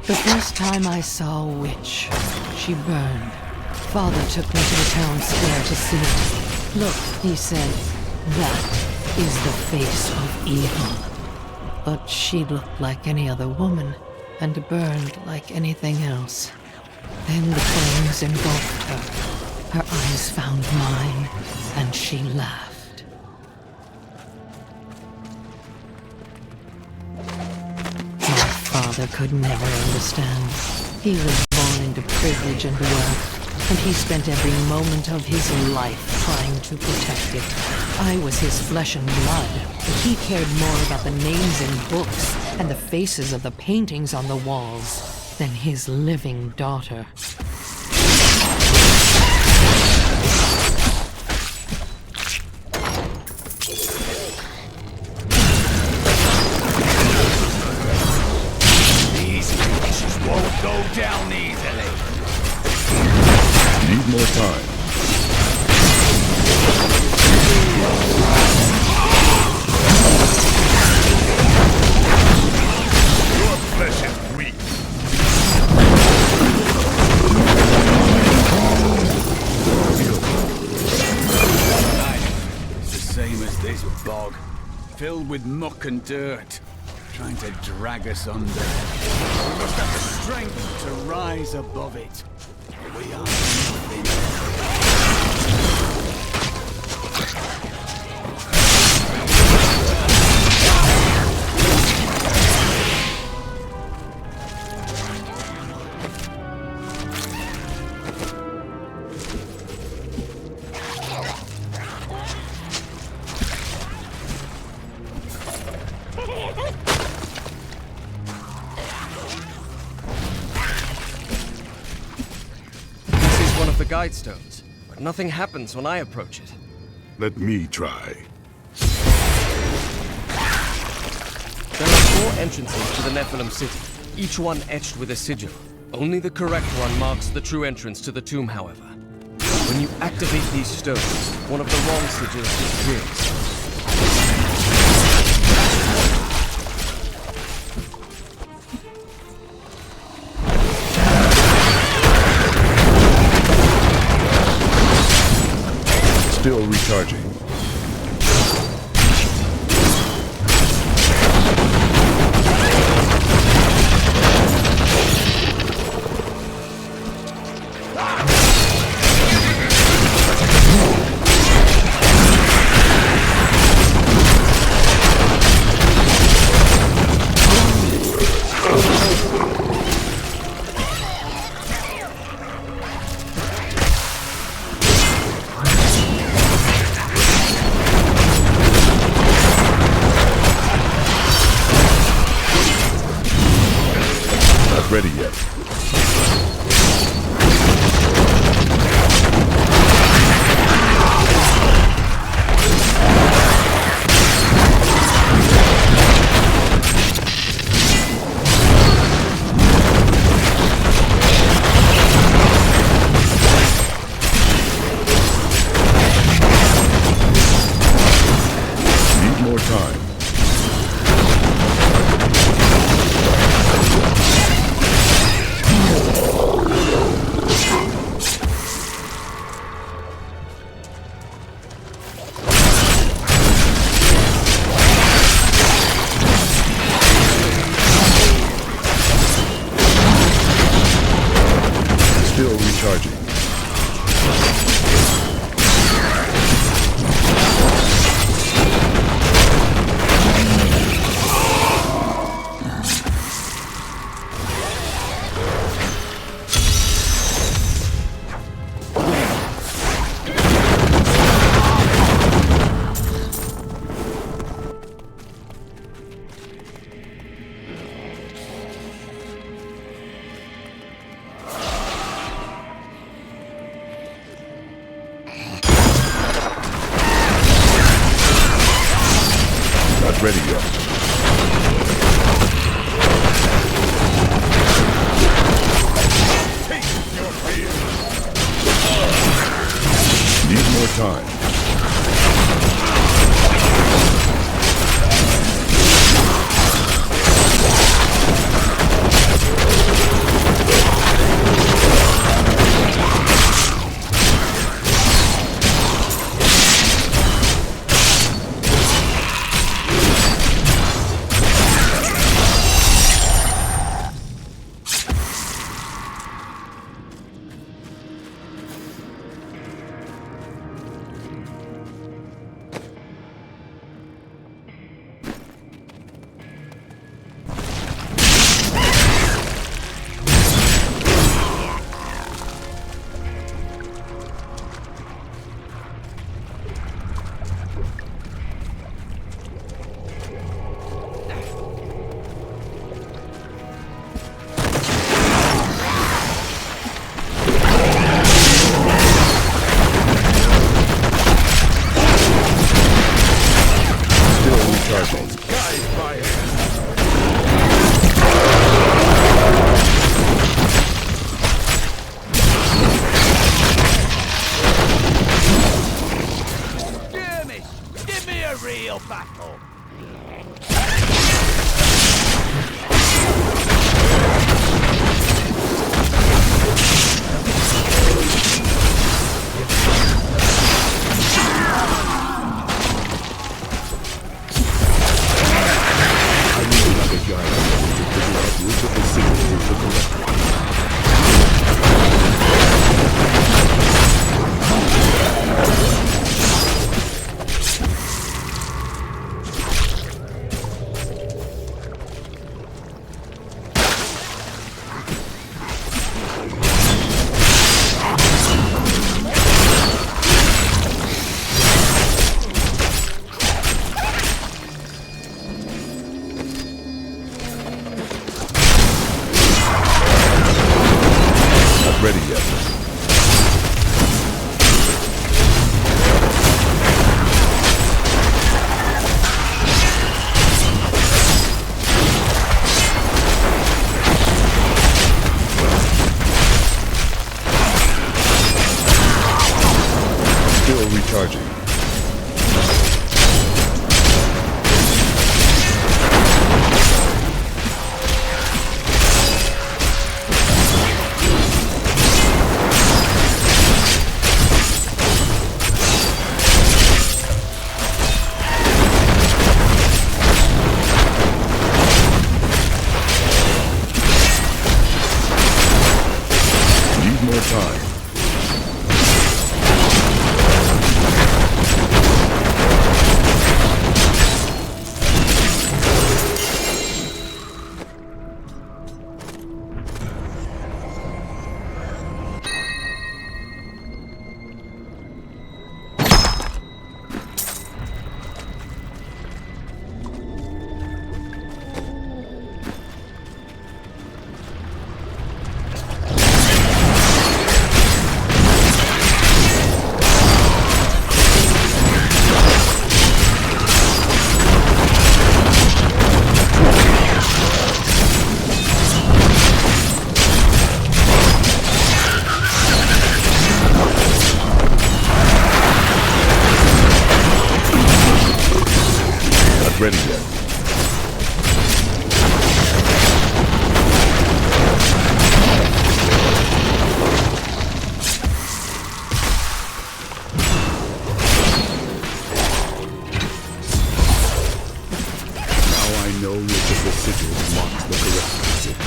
The first time I saw a witch, she burned. Father took me to the town square to see it. Look, he said, that is the face of evil. But she looked like any other woman, and burned like anything else. Then the flames engulfed her. Her eyes found mine, and she laughed. My father could never understand. He was born into privilege and wealth, and he spent every moment of his life trying to protect it. I was his flesh and blood, but he cared more about the names in books and the faces of the paintings on the walls than his living daughter. time. Your flesh is weak. It's the same as this bog, filled with muck and dirt, trying to drag us under. We must have the strength to rise above it. We are nothing. The guide stones, but nothing happens when I approach it. Let me try. There are 4 entrances to the Nephilim city, each one etched with a sigil. Only the correct one marks the true entrance to the tomb, however. When you activate these stones, one of the wrong sigils disappears. Still recharging. Ready yet. Need more time. Still recharging. Not ready yet. Still recharging. Need more time. Ready yet. Now I know which of the sigils marks the correct message.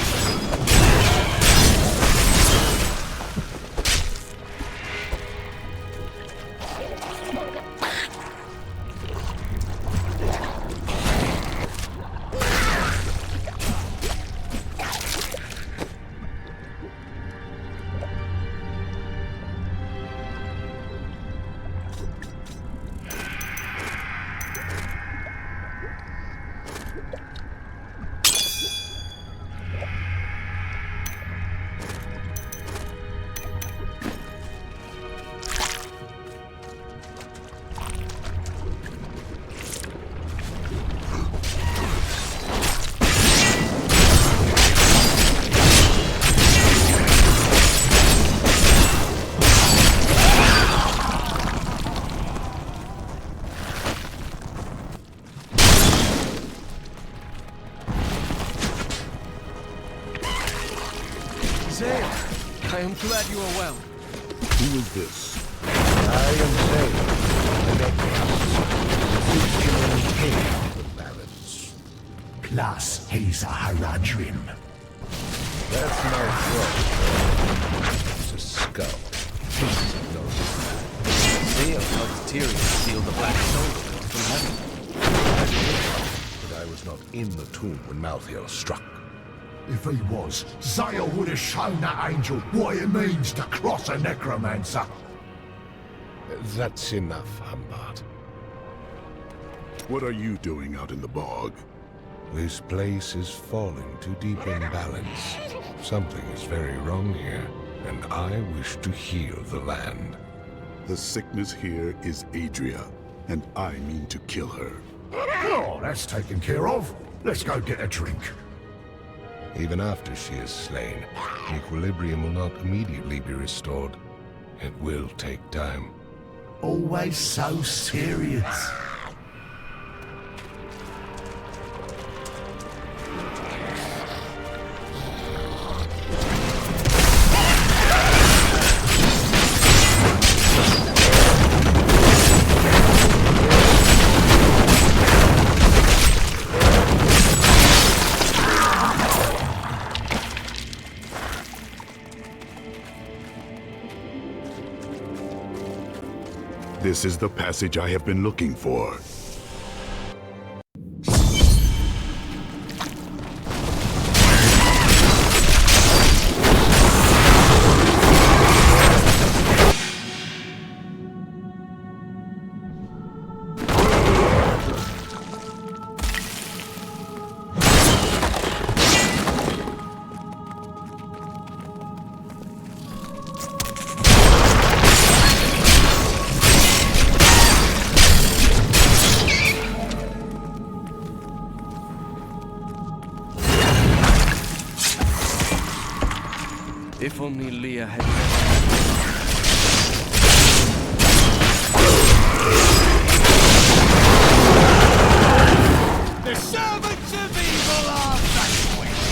I am glad you are well. Who is this? I am Zale, the Necromancer, king of the Barons. Plus, he's a Haradrim. That's no throat. It's a skull. He's no Zale helped Tyrion steal the Black Soul from heaven. But I was not in the tomb when Malthael struck. If he was, Zale would have shown that angel what it means to cross a necromancer. That's enough, Humbart. What are you doing out in the bog? This place is falling to deep imbalance. Something is very wrong here, and I wish to heal the land. The sickness here is Adira, and I mean to kill her. Oh, that's taken care of. Let's go get a drink. Even after she is slain, equilibrium will not immediately be restored. It will take time. Always so serious. This is the passage I have been looking for. If only Leah had... The servants of evil are vanquished!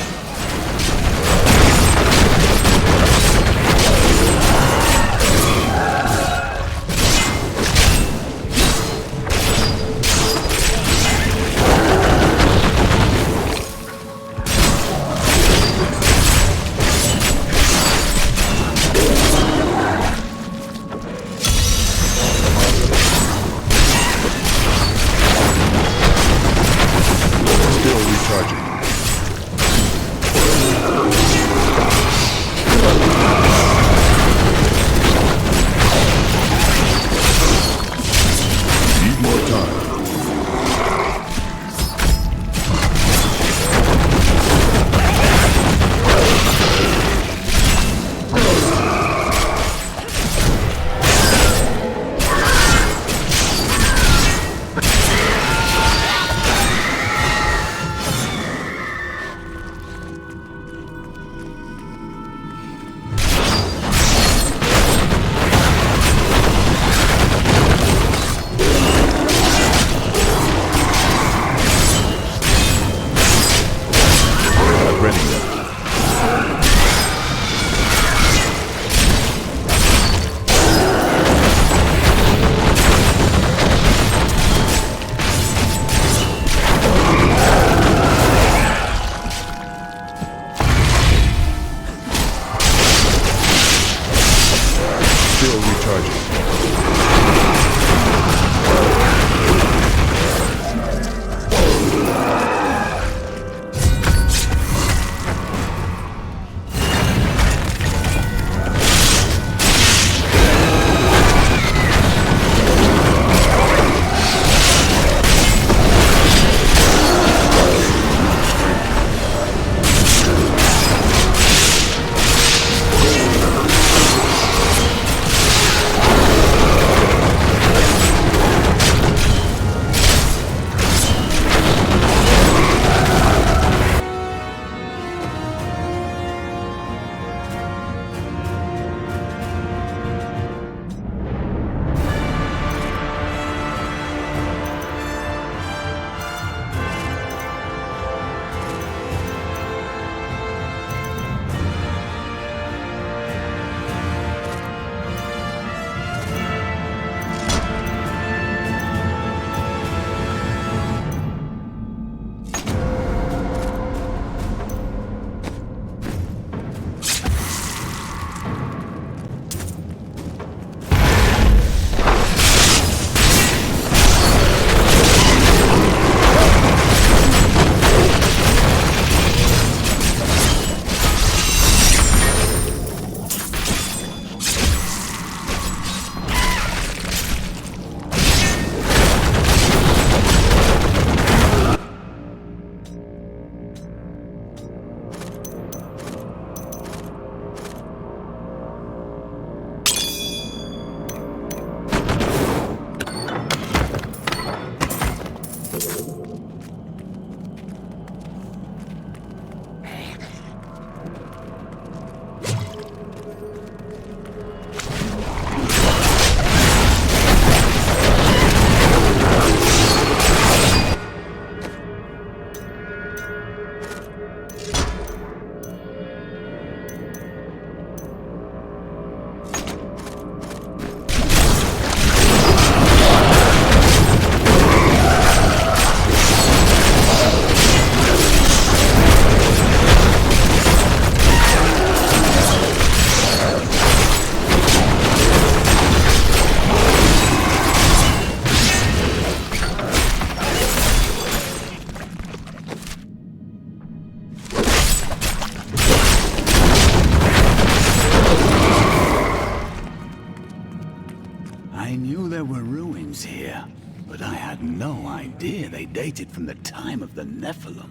I knew there were ruins here, but I had no idea they dated from the time of the Nephilim.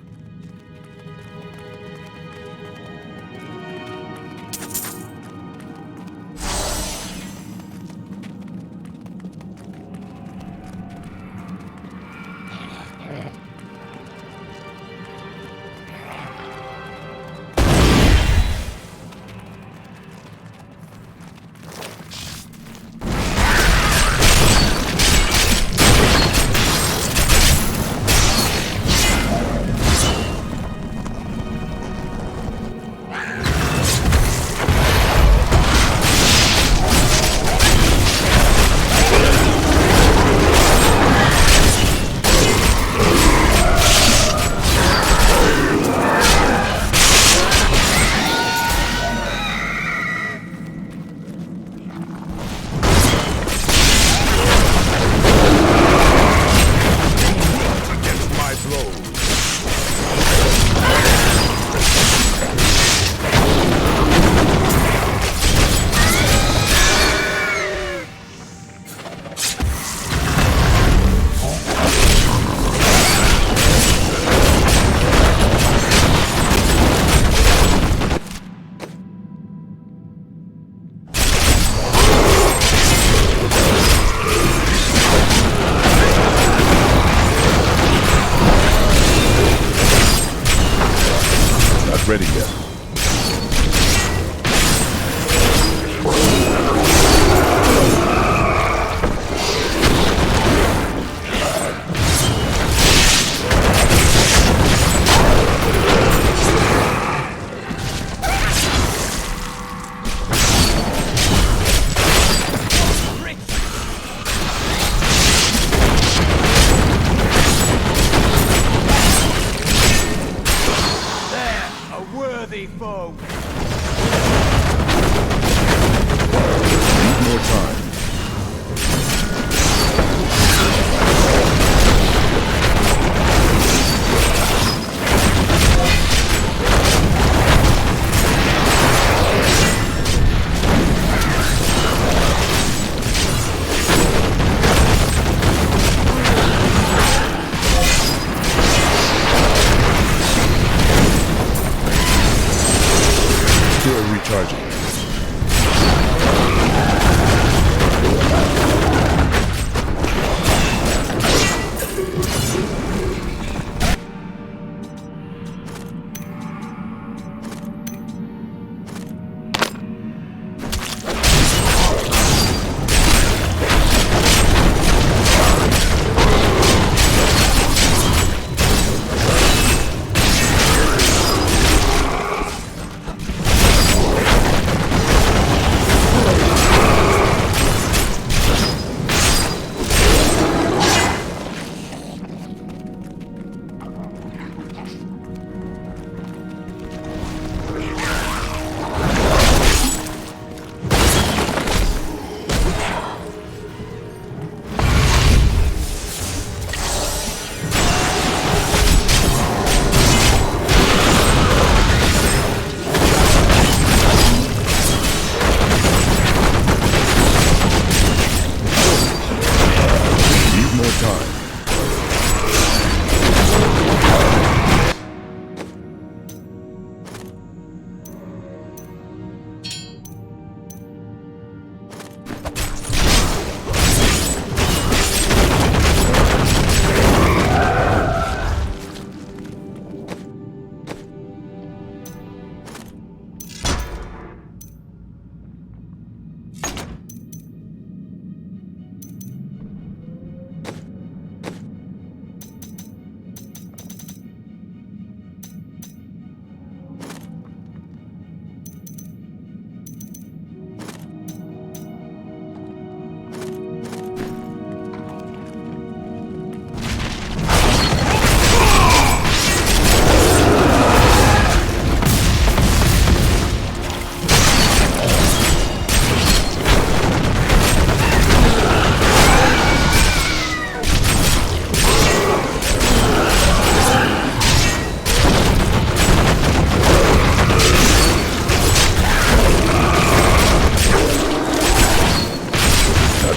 Not ready yet.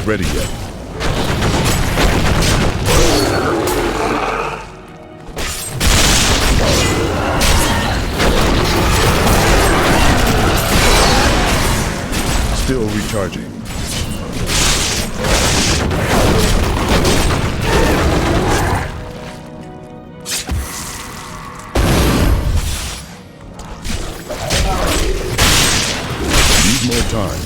Ready yet. Still recharging. Need more time.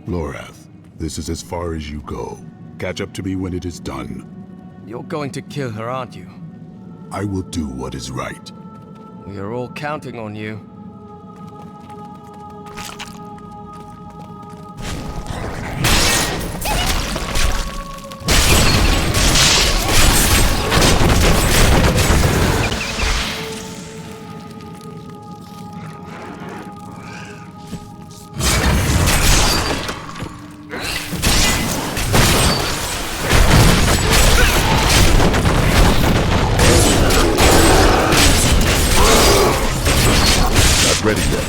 Lorath, this is as far as you go. Catch up to me when it is done. You're going to kill her, aren't you? I will do what is right. We are all counting on you. Ready yet.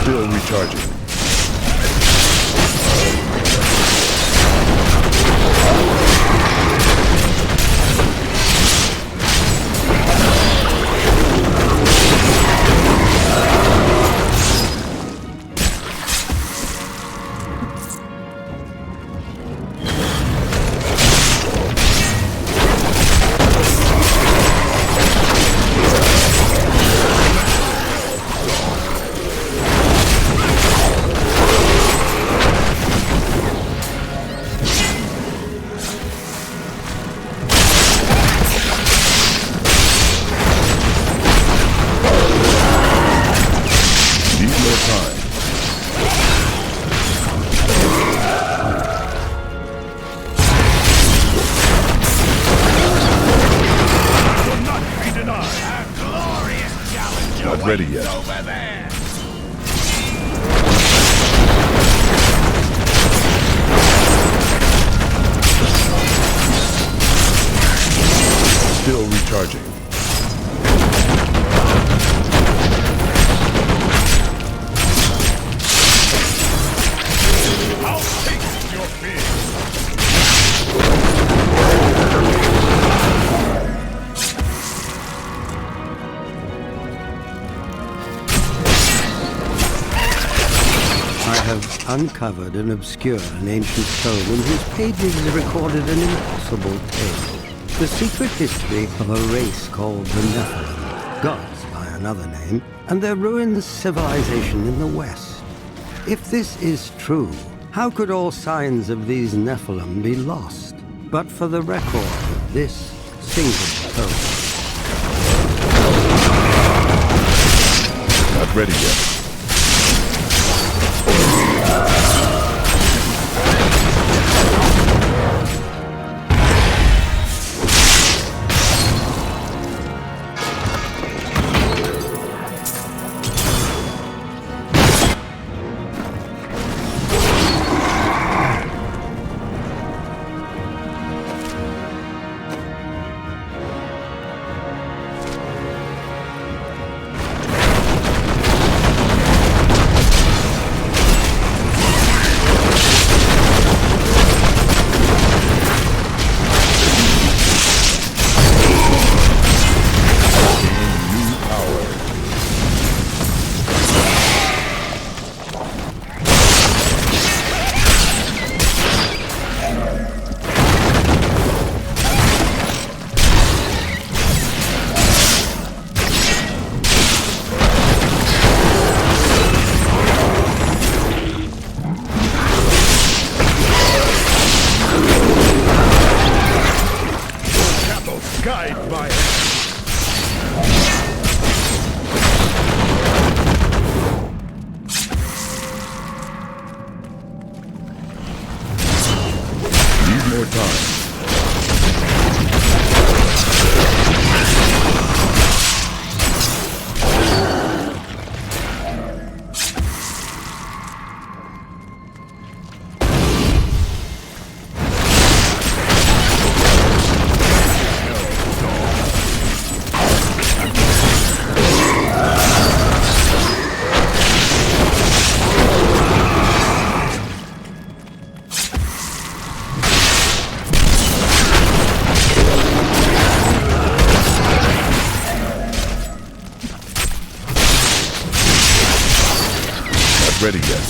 Still recharging. Not ready yet. Over there. Still recharging. I'll taste your fear. I have uncovered and obscured an ancient tome in whose pages recorded an impossible tale. The secret history of a race called the Nephilim, gods by another name, and their ruined civilization in the West. If this is true, how could all signs of these Nephilim be lost, but for the record of this single tome? Not ready yet. Guide my Need more time. Ready yet.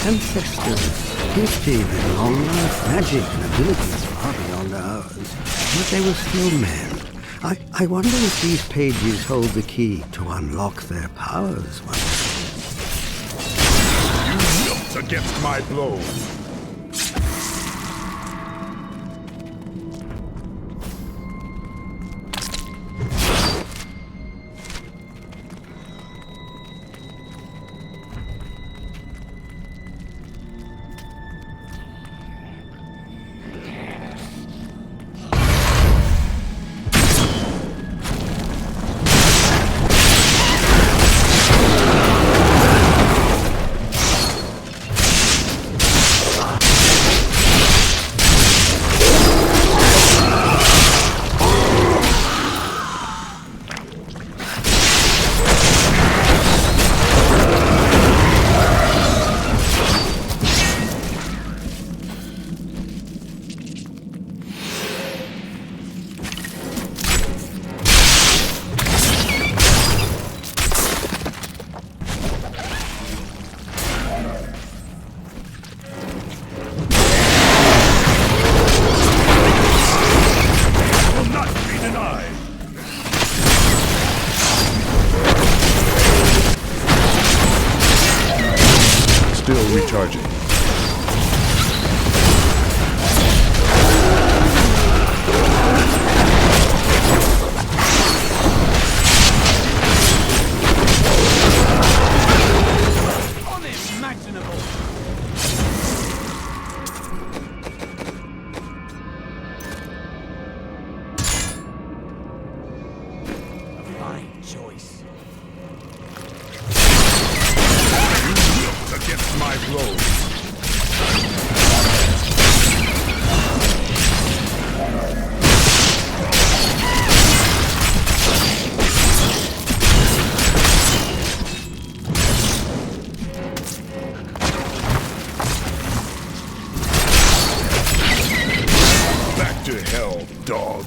Ancestors, gifted with long life, magic, and abilities far beyond ours, but they were still men. I wonder if these pages hold the key to unlock their powers one day. You wilt against my blow. recharging. Unimaginable! A fine choice. Against my blow. Back to hell, dog.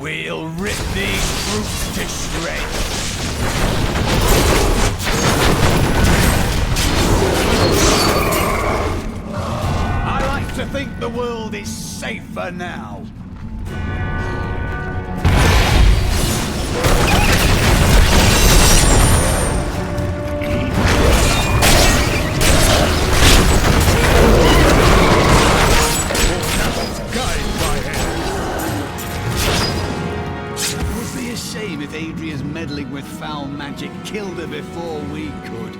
We'll rip these brutes to shreds. I like to think the world is safer now. Shame if Adria's meddling with foul magic killed her before we could.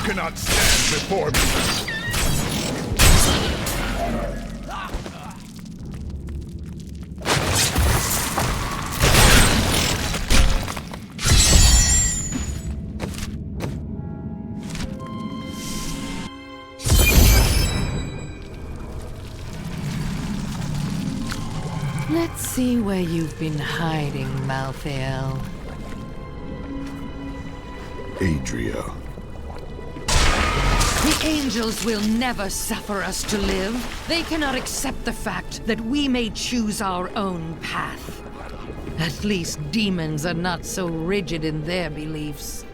Cannot stand before me. Let's see where you've been hiding, Malthael. Adria. The angels will never suffer us to live. They cannot accept the fact that we may choose our own path. At least demons are not so rigid in their beliefs.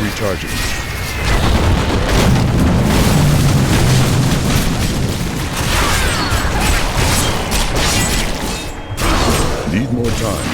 Recharging. Need more time.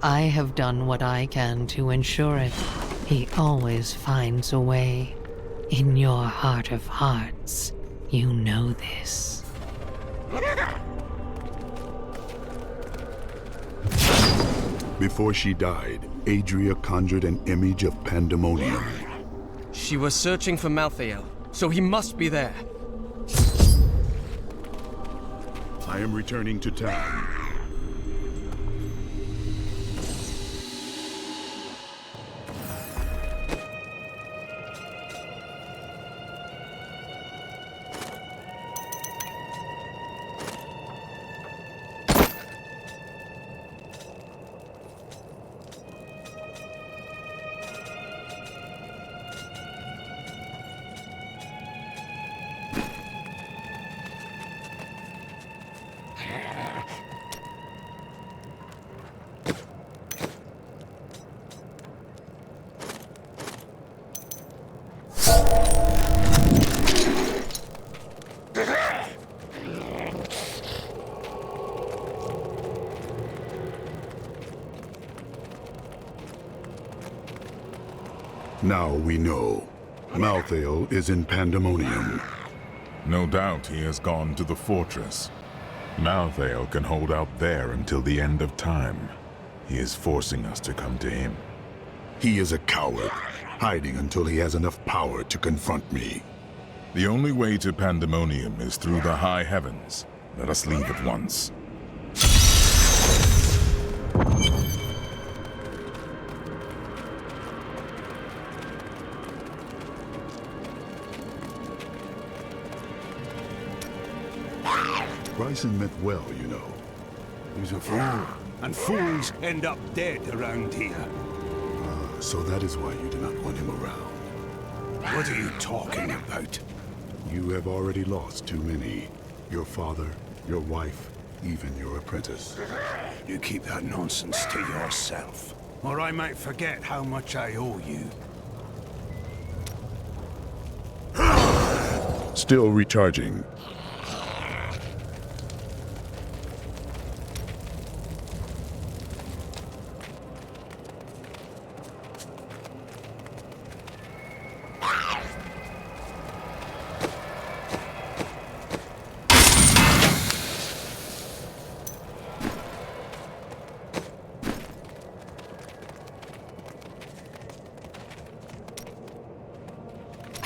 I have done what I can to ensure it. He always finds a way. In your heart of hearts, you know this. Before she died, Adria conjured an image of pandemonium. She was searching for Malthael, so he must be there. I am returning to town. Now we know. Malthael is in Pandemonium. No doubt he has gone to the fortress. Malthael can hold out there until the end of time. He is forcing us to come to him. He is a coward, hiding until he has enough power to confront me. The only way to Pandemonium is through the high heavens. Let us leave at once. Bryson meant well, you know. He's a fool, and fools end up dead around here. So that is why you do not want him around. What are you talking about? You have already lost too many. Your father, your wife, even your apprentice. You keep that nonsense to yourself, or I might forget how much I owe you. Still recharging.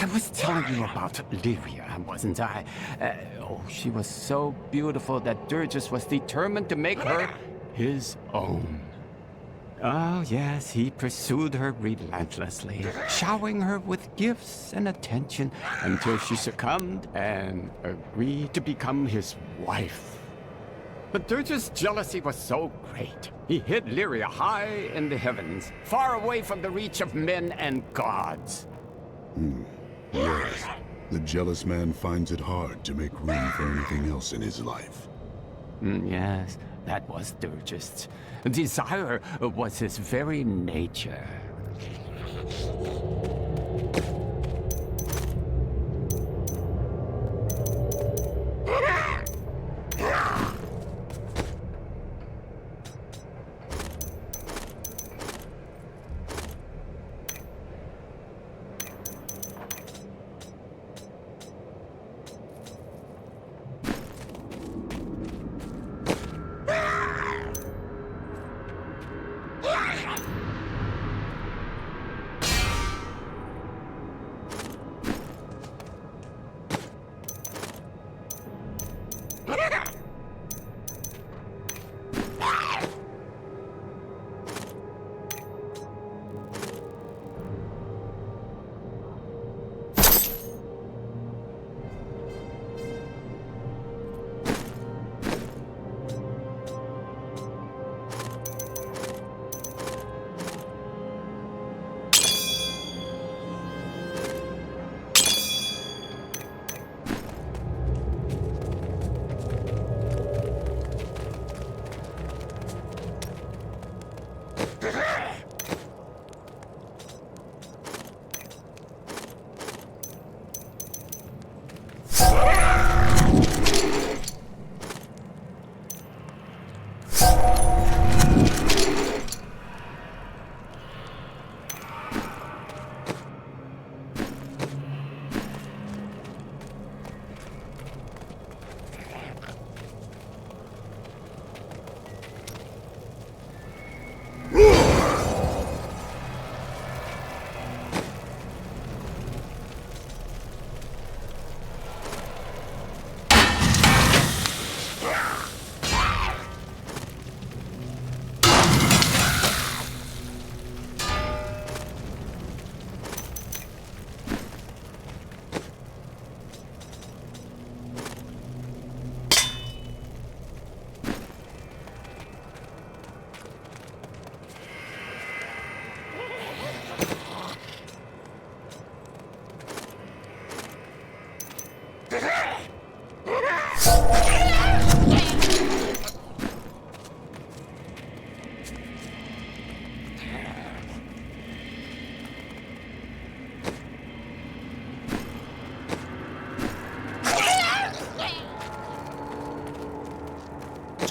I was telling you about Lyria, wasn't I? Oh, she was so beautiful that Durgis was determined to make her his own. Oh, yes, he pursued her relentlessly, showering her with gifts and attention until she succumbed and agreed to become his wife. But Durgis' jealousy was so great, he hid Lyria high in the heavens, far away from the reach of men and gods. Yes, the jealous man finds it hard to make room for anything else in his life. Yes, that was Durgis. Desire was his very nature.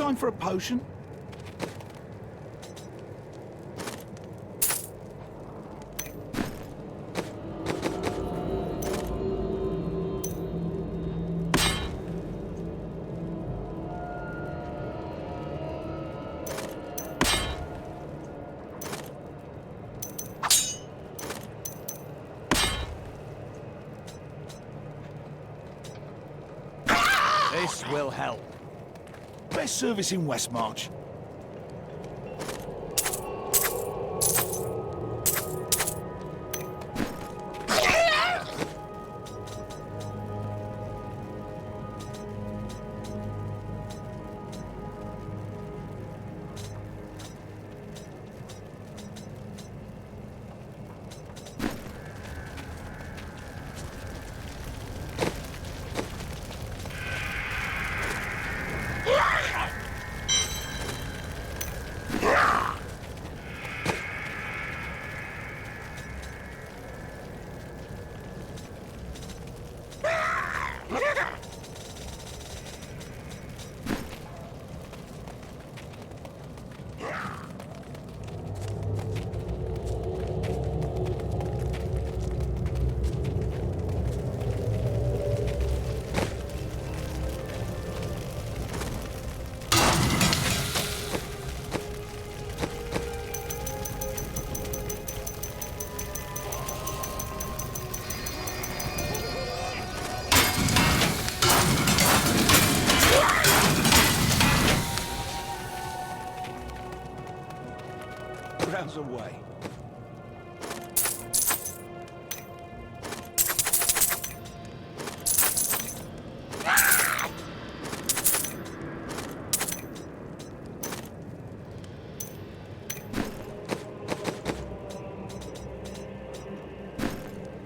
time for a potion? This will help. Best service in Westmarch. Rounds away.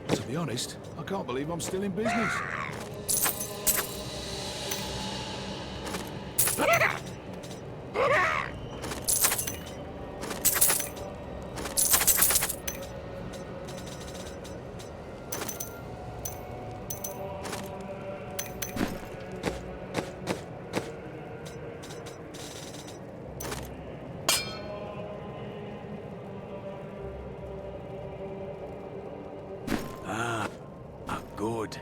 To be honest, I can't believe I'm still in business. Good.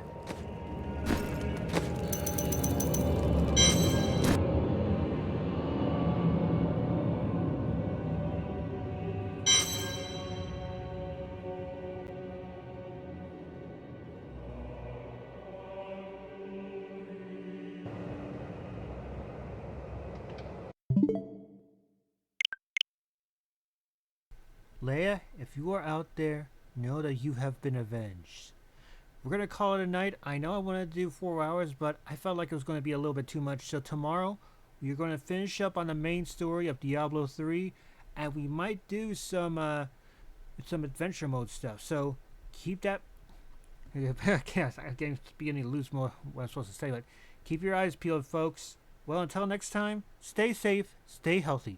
Leia, if you are out there, know that you have been avenged. We're going to call it a night. I know I wanted to do 4 hours, but I felt like it was going to be a little bit too much. So tomorrow, we're going to finish up on the main story of Diablo 3, and we might do some adventure mode stuff. So keep that... I can't beginning to lose more what I'm supposed to say, but keep your eyes peeled, folks. Well, until next time, stay safe, stay healthy.